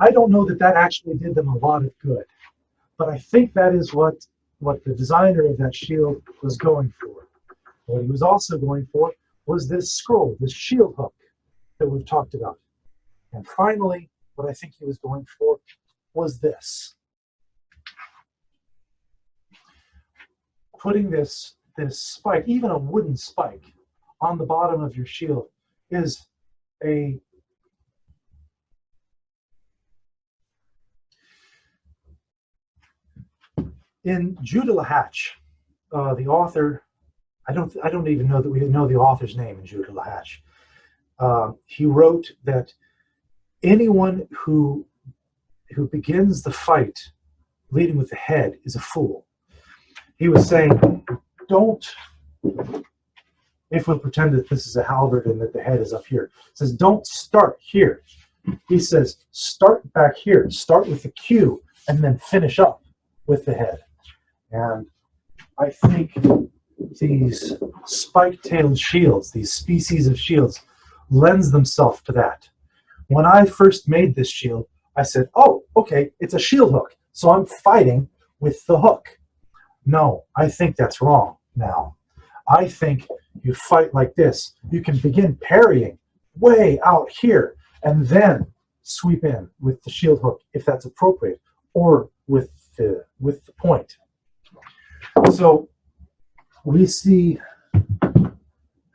I don't know that actually did them a lot of good, but I think that is what the designer of that shield was going for. What he was also going for was this scroll, this shield hook that we've talked about. And finally, what I think he was going for was this. Putting this spike, even a wooden spike, on the bottom of your shield is a in Judah Lahatch, the author, I don't even know that we know the author's name in Judah Lahatch. He wrote that anyone who begins the fight leading with the head is a fool. He was saying, don't, if we'll pretend that this is a halberd and that the head is up here, says don't start here. He says start back here, start with the Q, and then finish up with the head. And I think these spike-tailed shields, these species of shields, lends themselves to that. When I first made this shield, I said, oh, okay, it's a shield hook, so I'm fighting with the hook. No, I think that's wrong now. I think you fight like this. You can begin parrying way out here and then sweep in with the shield hook if that's appropriate, or with the point. So we see the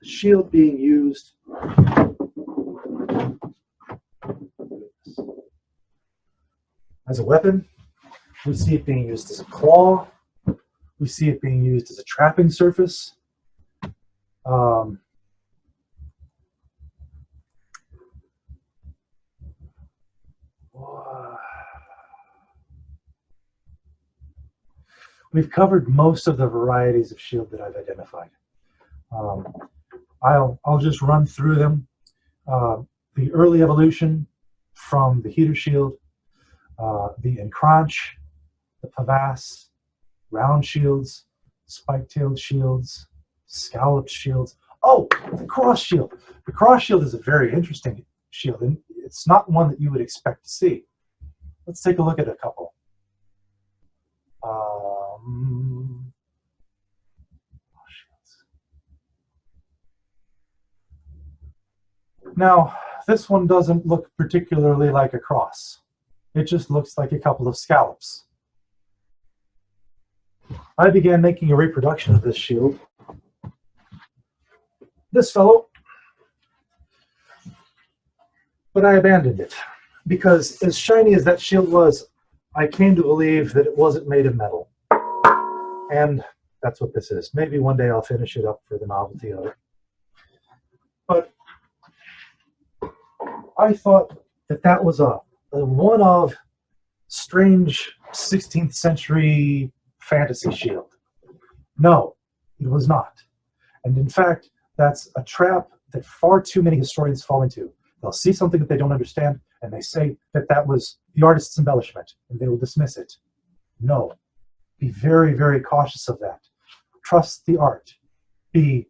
shield being used as a weapon. We see it being used as a claw. We see it being used as a trapping surface. We've covered most of the varieties of shield that I've identified. I'll just run through them. The early evolution from the heater shield, the encranche, the pavasse, round shields, spike-tailed shields, scalloped shields. Oh, the cross shield. The cross shield is a very interesting shield, and it's not one that you would expect to see. Let's take a look at a couple. Now, this one doesn't look particularly like a cross. It just looks like a couple of scallops. I began making a reproduction of this shield this fellow, but I abandoned it because as shiny as that shield was, I came to believe that it wasn't made of metal. And that's what this is. Maybe one day I'll finish it up for the novelty of it. But I thought that that was a one of strange 16th century fantasy shield. No, it was not. And in fact, that's a trap that far too many historians fall into. They'll see something that they don't understand, and they say that that was the artist's embellishment, and they will dismiss it. No. Be very, very cautious of that. Trust the art. Be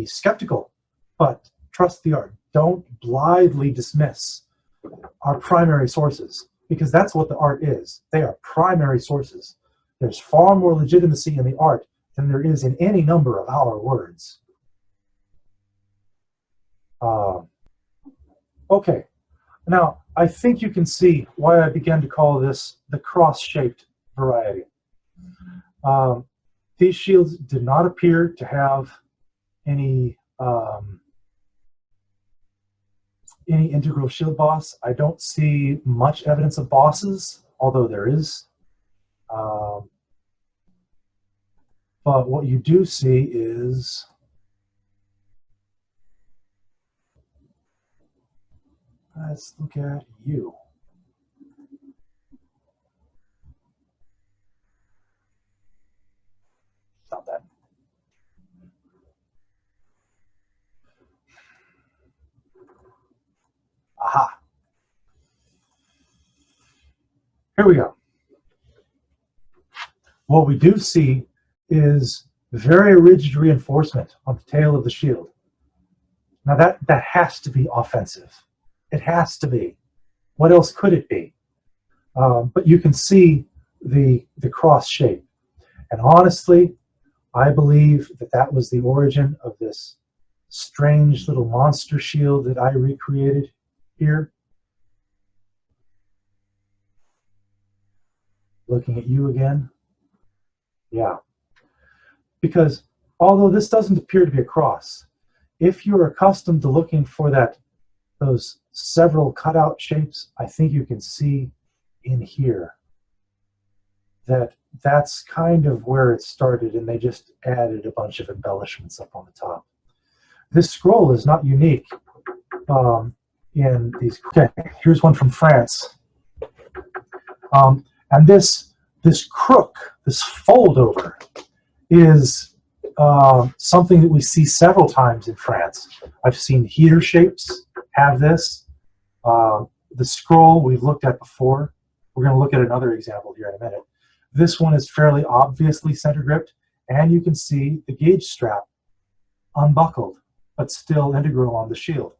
skeptical, but trust the art. Don't blithely dismiss our primary sources, because that's what the art is. They are primary sources. There's far more legitimacy in the art than there is in any number of our words. Okay, now I think you can see why I began to call this the cross-shaped variety. These shields did not appear to have any integral shield boss. I don't see much evidence of bosses, although there is. But what you do see is let's look at you. Not that. Aha. Here we go. What we do see is very rigid reinforcement on the tail of the shield. Now that has to be offensive. It has to be. What else could it be? But you can see the cross shape. And honestly, I believe that that was the origin of this strange little monster shield that I recreated here. Looking at you again. Yeah. Because although this doesn't appear to be a cross, if you're accustomed to looking for those several cutout shapes, I think you can see in here that that's kind of where it started, and they just added a bunch of embellishments up on the top. This scroll is not unique in these. Okay, here's one from France. And this crook, this fold over, is something that we see several times in France. I've seen heater shapes have this. The scroll we've looked at before. We're going to look at another example here in a minute. This one is fairly obviously center gripped, and you can see the gauge strap unbuckled, but still integral on the shield.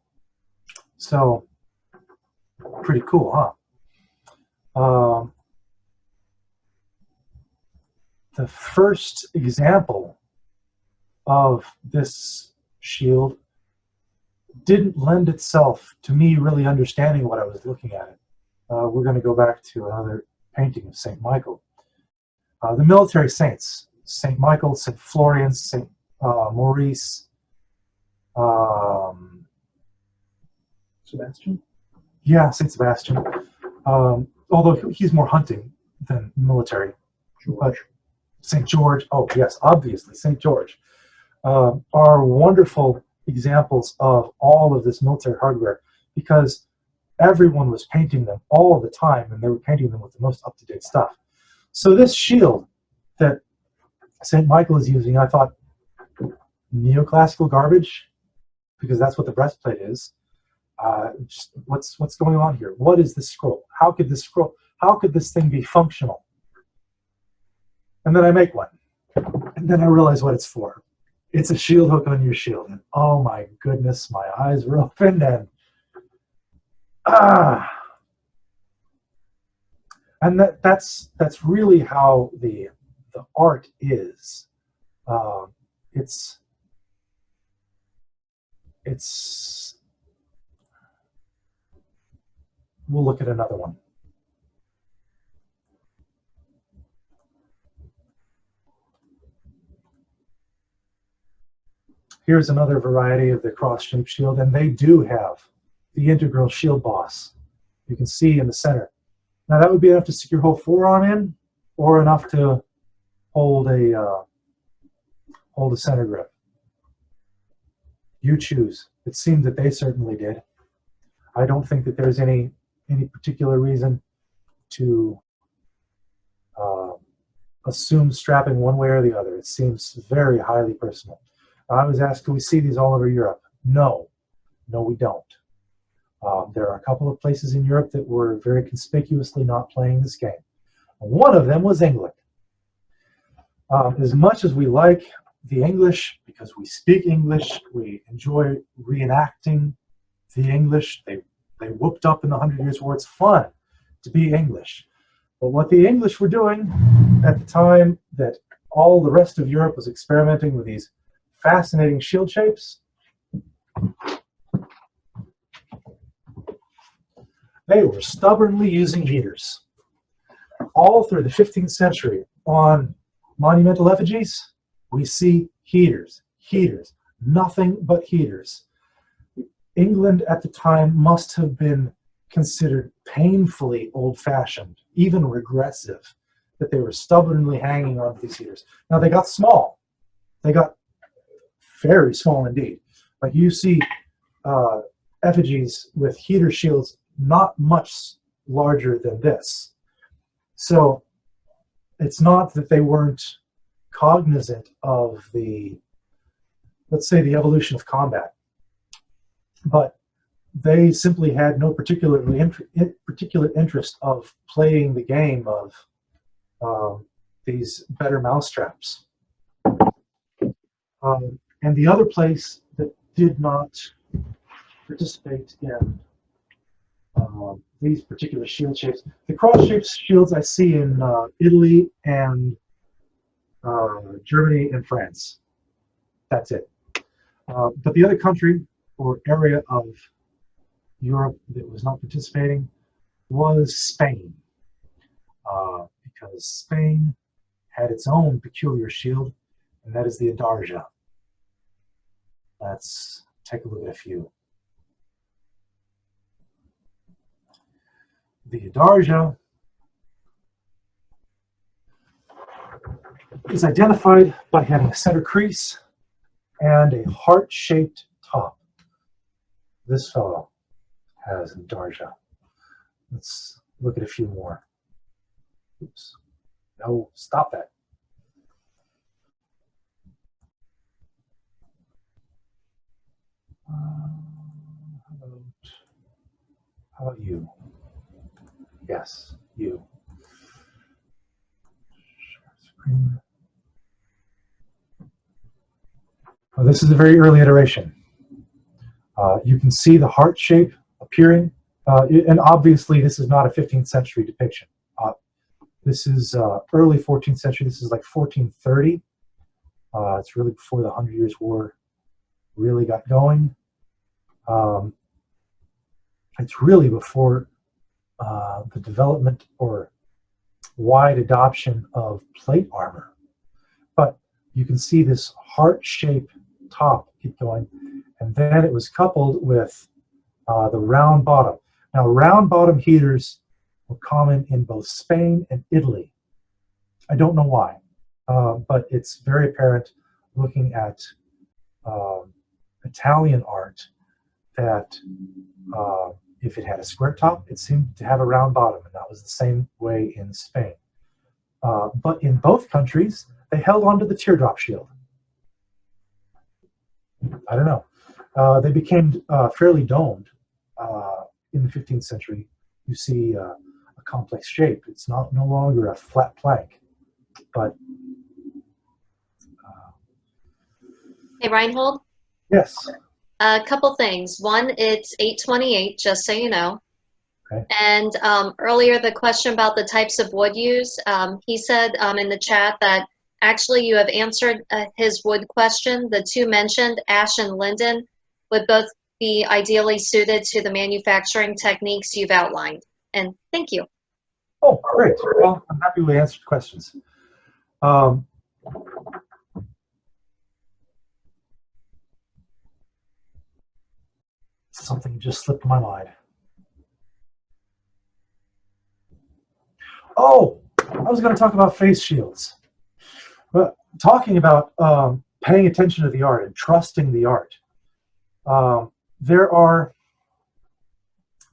So, pretty cool, huh? The first example of this shield didn't lend itself to me really understanding what I was looking at. We're going to go back to another painting of St. Michael. The military saints, St. Michael, St. Florian, St. Maurice, Sebastian? Yeah, St. Sebastian. Although he's more hunting than military. But St. George, oh yes, obviously, St. George, are wonderful examples of all of this military hardware, because everyone was painting them all the time, and they were painting them with the most up-to-date stuff. So this shield that St. Michael is using, I thought, neoclassical garbage, because that's what the breastplate is. Just what's going on here? What is this scroll? How could this thing be functional? And then I make one, and then I realize what it's for. It's a shield hook on your shield, and oh my goodness, my eyes were open, and that's really how the art is. It's we'll look at another one. Here's another variety of the cross-shaped shield, and they do have the integral shield boss. You can see in the center. Now that would be enough to stick your whole forearm in, or enough to hold a center grip. You choose. It seems that they certainly did. I don't think that there's any particular reason to assume strapping one way or the other. It seems very highly personal. I was asked, do we see these all over Europe? No. No, we don't. There are a couple of places in Europe that were very conspicuously not playing this game. One of them was England. As much as we like the English, because we speak English, we enjoy reenacting the English. They whooped up in the 100 Years' War. It's fun to be English. But what the English were doing at the time that all the rest of Europe was experimenting with these fascinating shield shapes, they were stubbornly using heaters. All through the 15th century, on monumental effigies, we see heaters, heaters, nothing but heaters. England at the time must have been considered painfully old-fashioned, even regressive, that they were stubbornly hanging on to these heaters. Now they got small. They got very small indeed. Like you see effigies with heater shields not much larger than this. So it's not that they weren't cognizant of the, let's say, the evolution of combat, but they simply had no particular interest of playing the game of these better mousetraps. And the other place that did not participate in these particular shield shapes, the cross-shaped shields I see in Italy and Germany and France. That's it. But the other country or area of Europe that was not participating was Spain, because Spain had its own peculiar shield, and that is the adarga. Let's take a look at a few. The adarga is identified by having a center crease and a heart-shaped top. This fellow has an adarga. Let's look at a few more. Oops. No, stop that. How about you? Yes, you. Well, this is a very early iteration. You can see the heart shape appearing, and obviously this is not a 15th century depiction. This is early 14th century. This is like 1430. It's really before the 100 Years' War really got going. It's really before the development or wide adoption of plate armor. But you can see this heart-shaped top keep going, and then it was coupled with the round bottom. Now, round bottom heaters were common in both Spain and Italy. I don't know why, but it's very apparent looking at Italian art that if it had a square top, it seemed to have a round bottom, and that was the same way in Spain. But in both countries, they held onto the teardrop shield. I don't know. They became fairly domed in the 15th century. You see a complex shape. It's no longer a flat plank, but Hey, Reinhold? yes. A couple things. One, it's 8:28, just so you know. Okay. And earlier, the question about the types of wood used, he said in the chat that actually you have answered his wood question. The two mentioned, ash and linden, would both be ideally suited to the manufacturing techniques you've outlined. And thank you. Oh, great. Well, I'm happy we answered questions. something just slipped my mind. Oh, I was going to talk about face shields. But talking about paying attention to the art and trusting the art, there are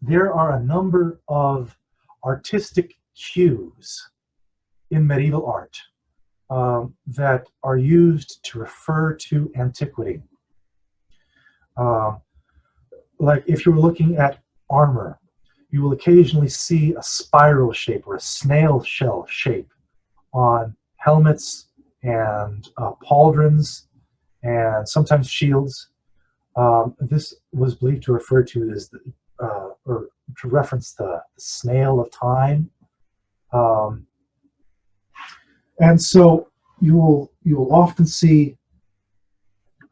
a number of artistic cues in medieval art that are used to refer to antiquity. Like if you're looking at armor, you will occasionally see a spiral shape or a snail shell shape on helmets and pauldrons and sometimes shields. This was believed to refer to as or to reference the snail of time. And so you will often see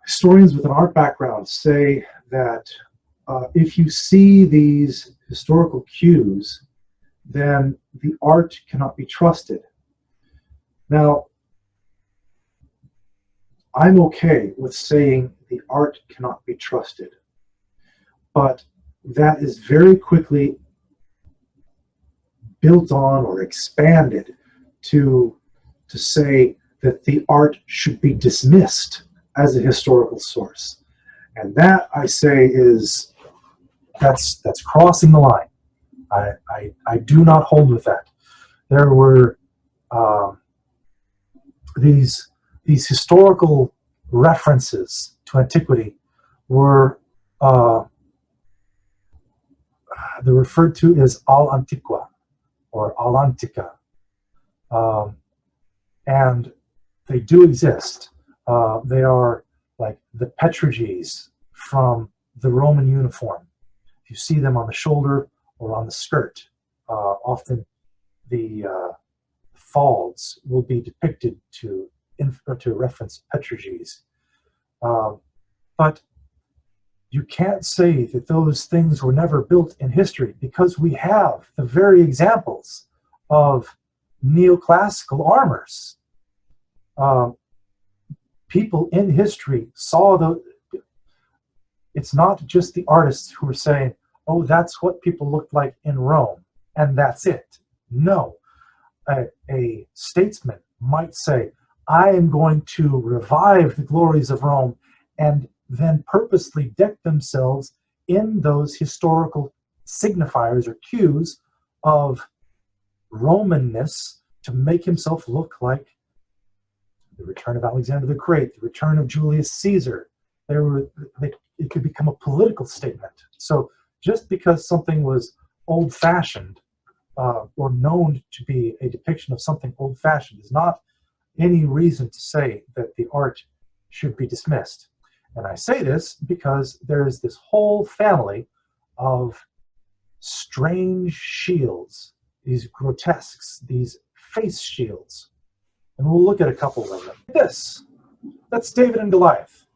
historians with an art background say that if you see these historical cues, then the art cannot be trusted. Now, I'm okay with saying the art cannot be trusted, but that is very quickly built on or expanded to say that the art should be dismissed as a historical source. And that, I say, is that's crossing the line. I do not hold with that. There were these historical references to antiquity were they're referred to as al antiqua or al antica, and they do exist. They are like the petrages from the Roman uniform. If you see them on the shoulder or on the skirt, often the folds will be depicted to reference petrages. But you can't say that those things were never built in history, because we have the very examples of neoclassical armors. People in history saw the. It's not just the artists who are saying, oh, that's what people looked like in Rome, and that's it. No. A statesman might say, I am going to revive the glories of Rome, and then purposely deck themselves in those historical signifiers or cues of Romanness to make himself look like the return of Alexander the Great, the return of Julius Caesar. It could become a political statement. So just because something was old-fashioned or known to be a depiction of something old-fashioned is not any reason to say that the art should be dismissed. And I say this because there is this whole family of strange shields, these grotesques, these face shields. And we'll look at a couple of them. That's David and Goliath.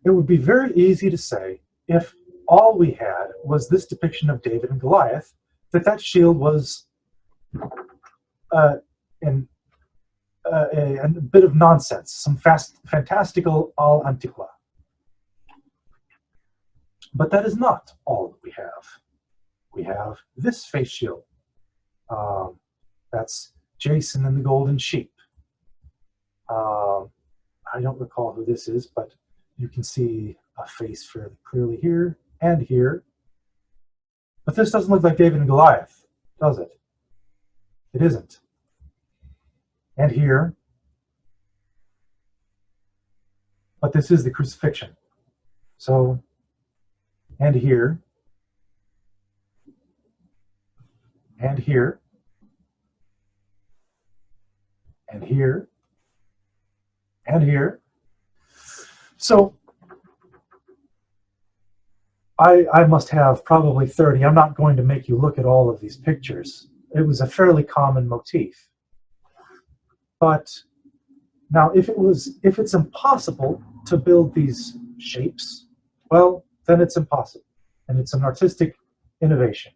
It would be very easy to say, if all we had was this depiction of David and Goliath, that shield was a bit of nonsense, some fantastical al antiqua. But that is not all that we have. We have this face shield. That's Jason and the Golden Sheep. I don't recall who this is, but you can see a face fairly clearly here and here. But this doesn't look like David and Goliath, does it? It isn't. And here. But this is the crucifixion. So, and here. And here. And here. And here. So, I must have probably 30. I'm not going to make you look at all of these pictures. It was a fairly common motif. But now, if it's impossible to build these shapes, well, then it's impossible. And it's an artistic innovation.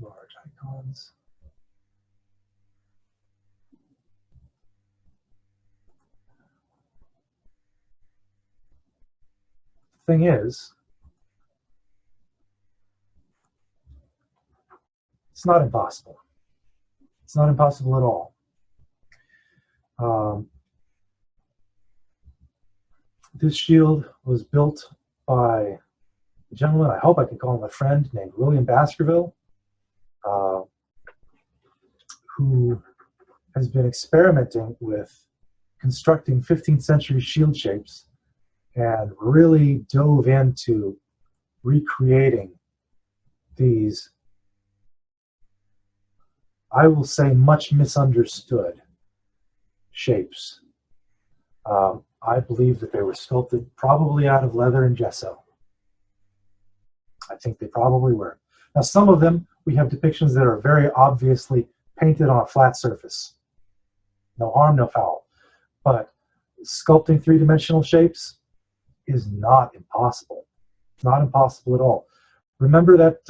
Large icons. thing is, it's not impossible. It's not impossible at all. This shield was built by a gentleman, I hope I can call him a friend, named William Baskerville, who has been experimenting with constructing 15th century shield shapes and really dove into recreating these, I will say, much misunderstood shapes. I believe that they were sculpted probably out of leather and gesso. I think they probably were. Now, some of them, we have depictions that are very obviously painted on a flat surface. No harm, no foul. But sculpting three-dimensional shapes is not impossible. It's not impossible at all. Remember that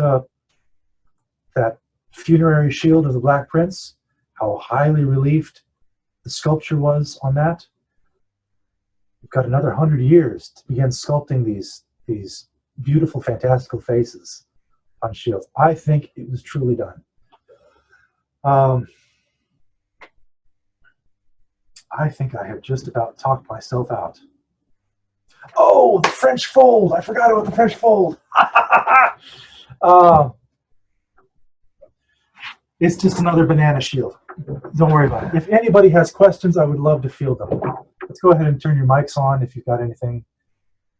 that funerary shield of the Black Prince? How highly relieved the sculpture was on that? We've got another 100 years to begin sculpting these beautiful, fantastical faces on shields. I think it was truly done. I think I have just about talked myself out. Oh, the French fold! I forgot about the French fold. It's just another banana shield. Don't worry about it. If anybody has questions, I would love to field them. Let's go ahead and turn your mics on if you've got anything.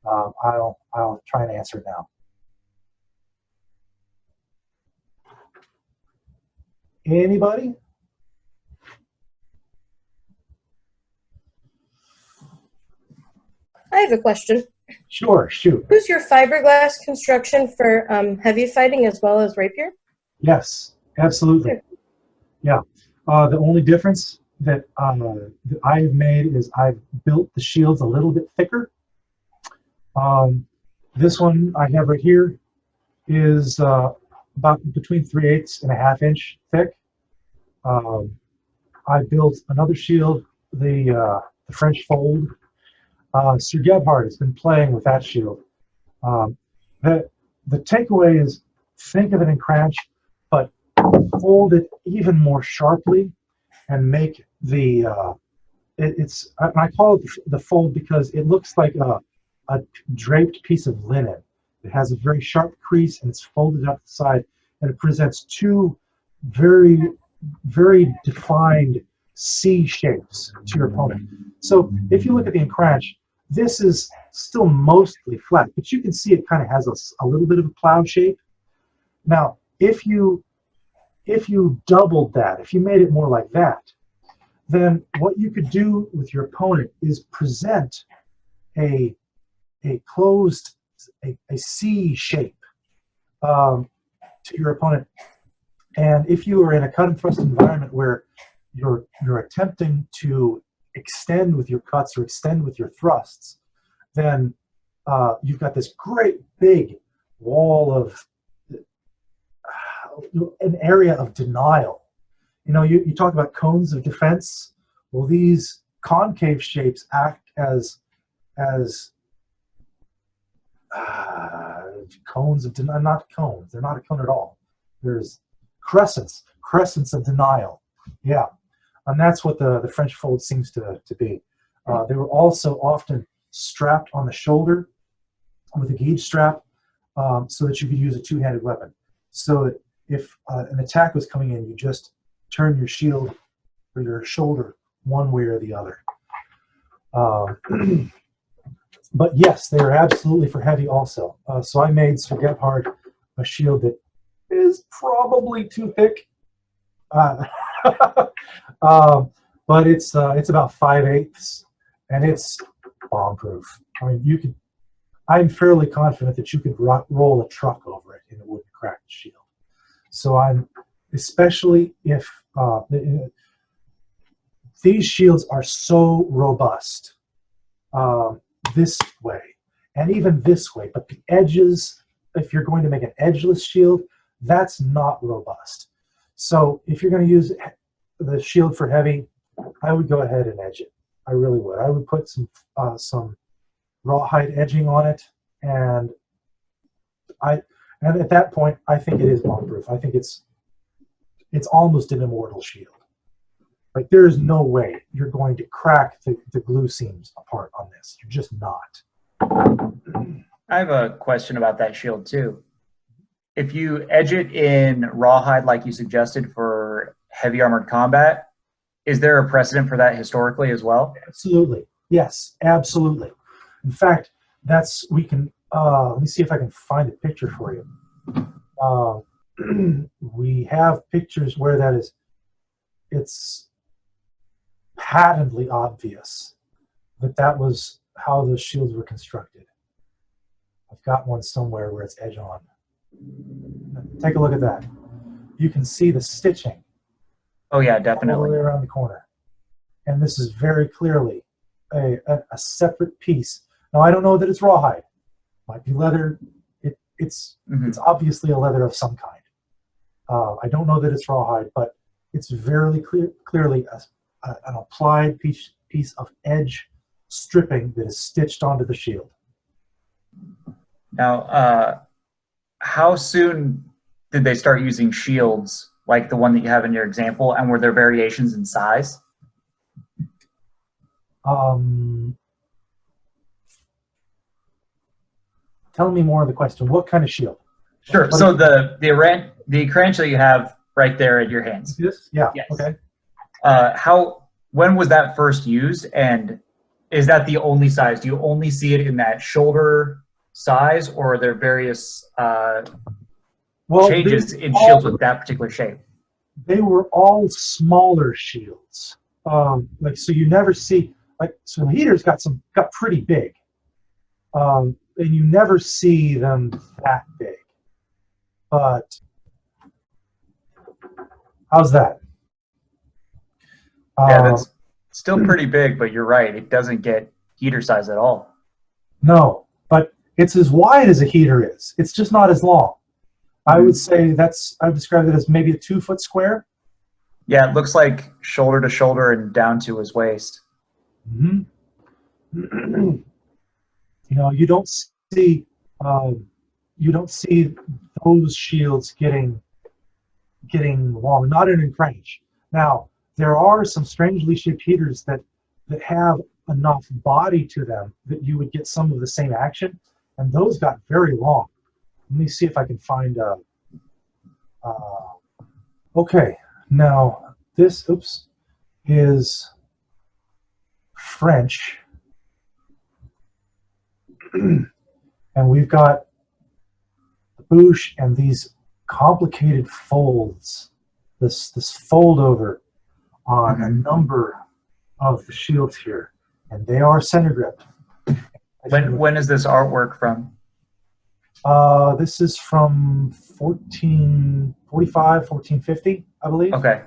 I'll try and answer it now. Anybody? I have a question. Sure, shoot. Who's your fiberglass construction for heavy fighting as well as rapier? Yes, absolutely. Sure. Yeah. The only difference that I have made is I've built the shields a little bit thicker. This one I have right here is about between 3/8 and a ½ inch thick. I built another shield, the French fold. Sir Gebhard has been playing with that shield. The takeaway is, think of it in cranch, but fold it even more sharply and make the I call it the fold because it looks like a draped piece of linen. It has a very sharp crease and it's folded up the side, and it presents two very, very defined C shapes to your opponent. So if you look at the encranch, this is still mostly flat, but you can see it kind of has a little bit of a plow shape. Now, if you doubled that, if you made it more like that, then what you could do with your opponent is present a closed, a C shape to your opponent. And if you are in a cut and thrust environment where you're attempting to extend with your cuts or extend with your thrusts, then you've got this great big wall of an area of denial. You know, you talk about cones of defense. Well, these concave shapes act as cones of denial. Not cones. They're not a cone at all. There's crescents of denial. Yeah, and that's what the French fold seems to be. They were also often strapped on the shoulder with a gauge strap so that you could use a two-handed weapon. So that if an attack was coming in, you just turn your shield or your shoulder one way or the other. But yes, they are absolutely for heavy also. So I made Sir Gebhard a shield that is probably too thick. But it's about 5/8, and it's bomb-proof. I mean, I'm fairly confident that you could roll a truck over it and it wouldn't crack the shield. So especially if these shields are so robust this way and even this way, but the edges, if you're going to make an edgeless shield, that's not robust. So if you're going to use the shield for heavy, I would go ahead and edge it. I really would. I would put some rawhide edging on it, and at that point, I think it is bomb-proof. I think it's almost an immortal shield. Like, there is no way you're going to crack the glue seams apart on this. You're just not. I have a question about that shield too. If you edge it in rawhide like you suggested for heavy armored combat, is there a precedent for that historically as well? Absolutely. Yes, absolutely. In fact, we can, let me see if I can find a picture for you. We have pictures where it's patently obvious that was how those shields were constructed. I've got one somewhere where it's edge on. Take a look at that. You can see the stitching. Oh yeah, All the definitely. way around the corner. And this is very clearly a separate piece. Now, I don't know that it's rawhide. Might be leather. It's obviously a leather of some kind. I don't know that it's rawhide, but it's very clearly an applied piece of edge stripping that is stitched onto the shield. Now, how soon did they start using shields like the one that you have in your example, and were there variations in size? Tell me more of the question. What kind of shield? Sure. So the tarantula you have right there at your hands. This? Yeah. Yes. Okay. When was that first used, and is that the only size? Do you only see it in that shoulder size, or are there various changes in shields with that particular shape? They were all smaller shields. So you never see, so heaters got pretty big. And you never see them that big. But how's that? Yeah, that's still pretty big, but you're right. It doesn't get heater size at all. No, but it's as wide as a heater is. It's just not as long. I would say I've described it as maybe a 2-foot square. Yeah, it looks like shoulder to shoulder and down to his waist. You know, you don't see those shields getting long, not in a cranch. Now, there are some strangely shaped heaters that have enough body to them that you would get some of the same action, and those got very long. Let me see if I can find okay, now this is French. And we've got the Bouche and these complicated folds, this fold over on a number of the shields here, and they are center grip. When is this artwork from? This is from 1445, 1450, I believe. Okay.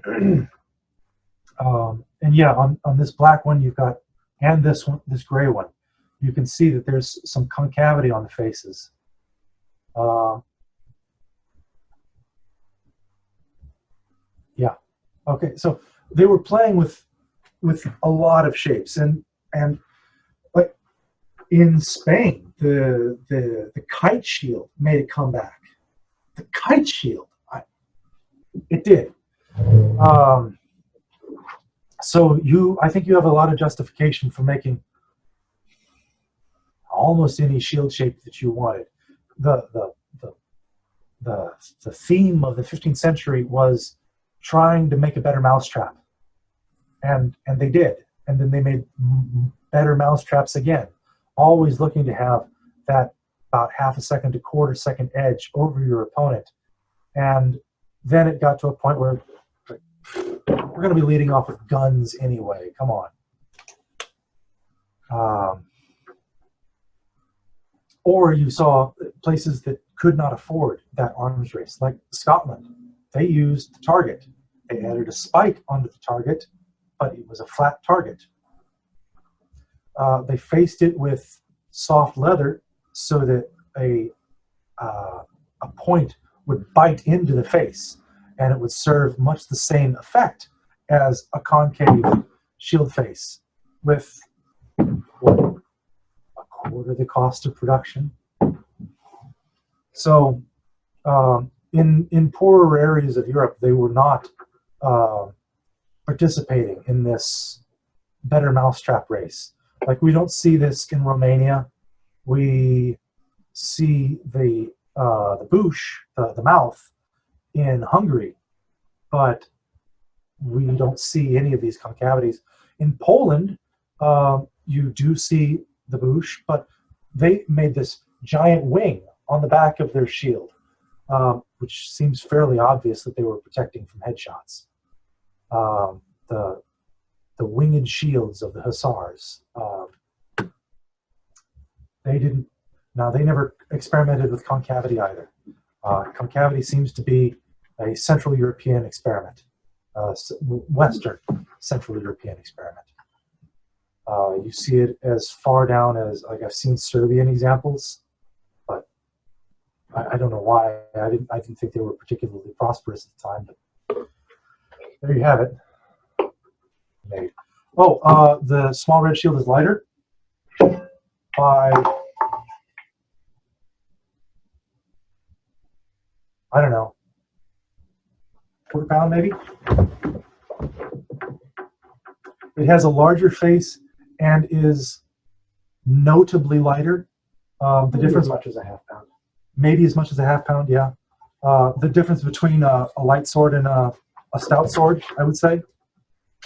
And yeah, on this black one you've got, and this gray one, you can see that there's some concavity on the faces. Yeah. Okay. So they were playing with a lot of shapes, and like in Spain, the kite shield made a comeback. The kite shield, it did. So I think you have a lot of justification for making almost any shield shape that you wanted. The theme of the 15th century was trying to make a better mousetrap, and they did. And then they made better mousetraps again, always looking to have that about half a second to quarter second edge over your opponent. And then it got to a point where we're going to be leading off with guns anyway. Come on. Or you saw places that could not afford that arms race, like Scotland. They used the target. They added a spike onto the target, but it was a flat target. They faced it with soft leather so that a point would bite into the face, and it would serve much the same effect as a concave shield face with wood. quarter the cost of production. So in poorer areas of Europe, they were not participating in this better mousetrap race. Like, we don't see this in Romania. We see the Bouche, the mouth, in Hungary, but we don't see any of these concavities. In Poland, you do see the Bouche, but they made this giant wing on the back of their shield, which seems fairly obvious that they were protecting from headshots. The winged shields of the hussars. They didn't. Now, they never experimented with concavity either. Concavity seems to be a Central European experiment, Western Central European experiment. You see it as far down as, like, I've seen Serbian examples, but I don't know why. I didn't think they were particularly prosperous at the time, but there you have it. Maybe. Oh, the small red shield is lighter by, I don't know, quarter pound maybe. It has a larger face and is notably lighter. The difference, as much as a half pound, maybe as much as a half pound. Yeah. The difference between a light sword and a stout sword, I would say.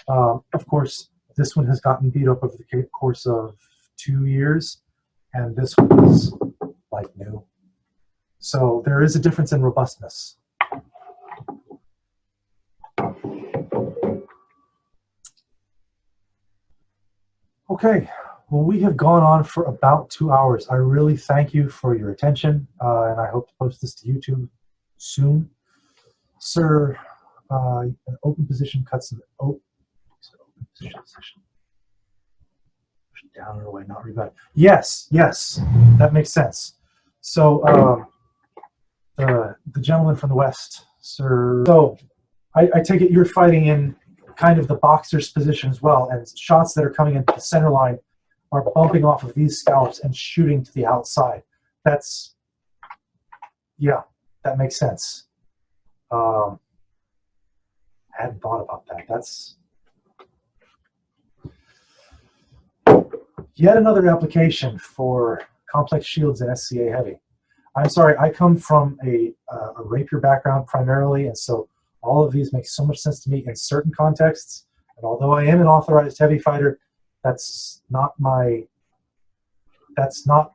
Of course, this one has gotten beat up over the course of 2 years, and this one is like new. So there is a difference in robustness. Okay, well, we have gone on for about 2 hours. I really thank you for your attention, and I hope to post this to YouTube soon. Sir, an open position cuts an open position. Down and away, not rebound. Yes, yes, that makes sense. So the gentleman from the west, sir. So I take it you're fighting in kind of the boxer's position as well, and shots that are coming into the center line are bumping off of these scallops and shooting to the outside. That's, yeah, that makes sense. I hadn't thought about that. That's yet another application for complex shields in SCA Heavy. I'm sorry, I come from a rapier background primarily, and so all of these make so much sense to me in certain contexts. And although I am an authorized heavy fighter, that's not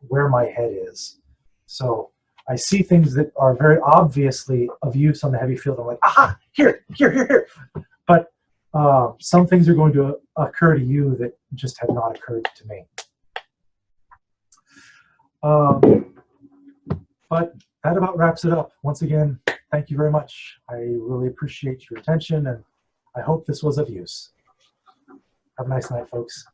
where my head is. So I see things that are very obviously of use on the heavy field. I'm like, aha, here. But some things are going to occur to you that just have not occurred to me. But that about wraps it up. Once again, thank you very much. I really appreciate your attention, and I hope this was of use. Have a nice night, folks.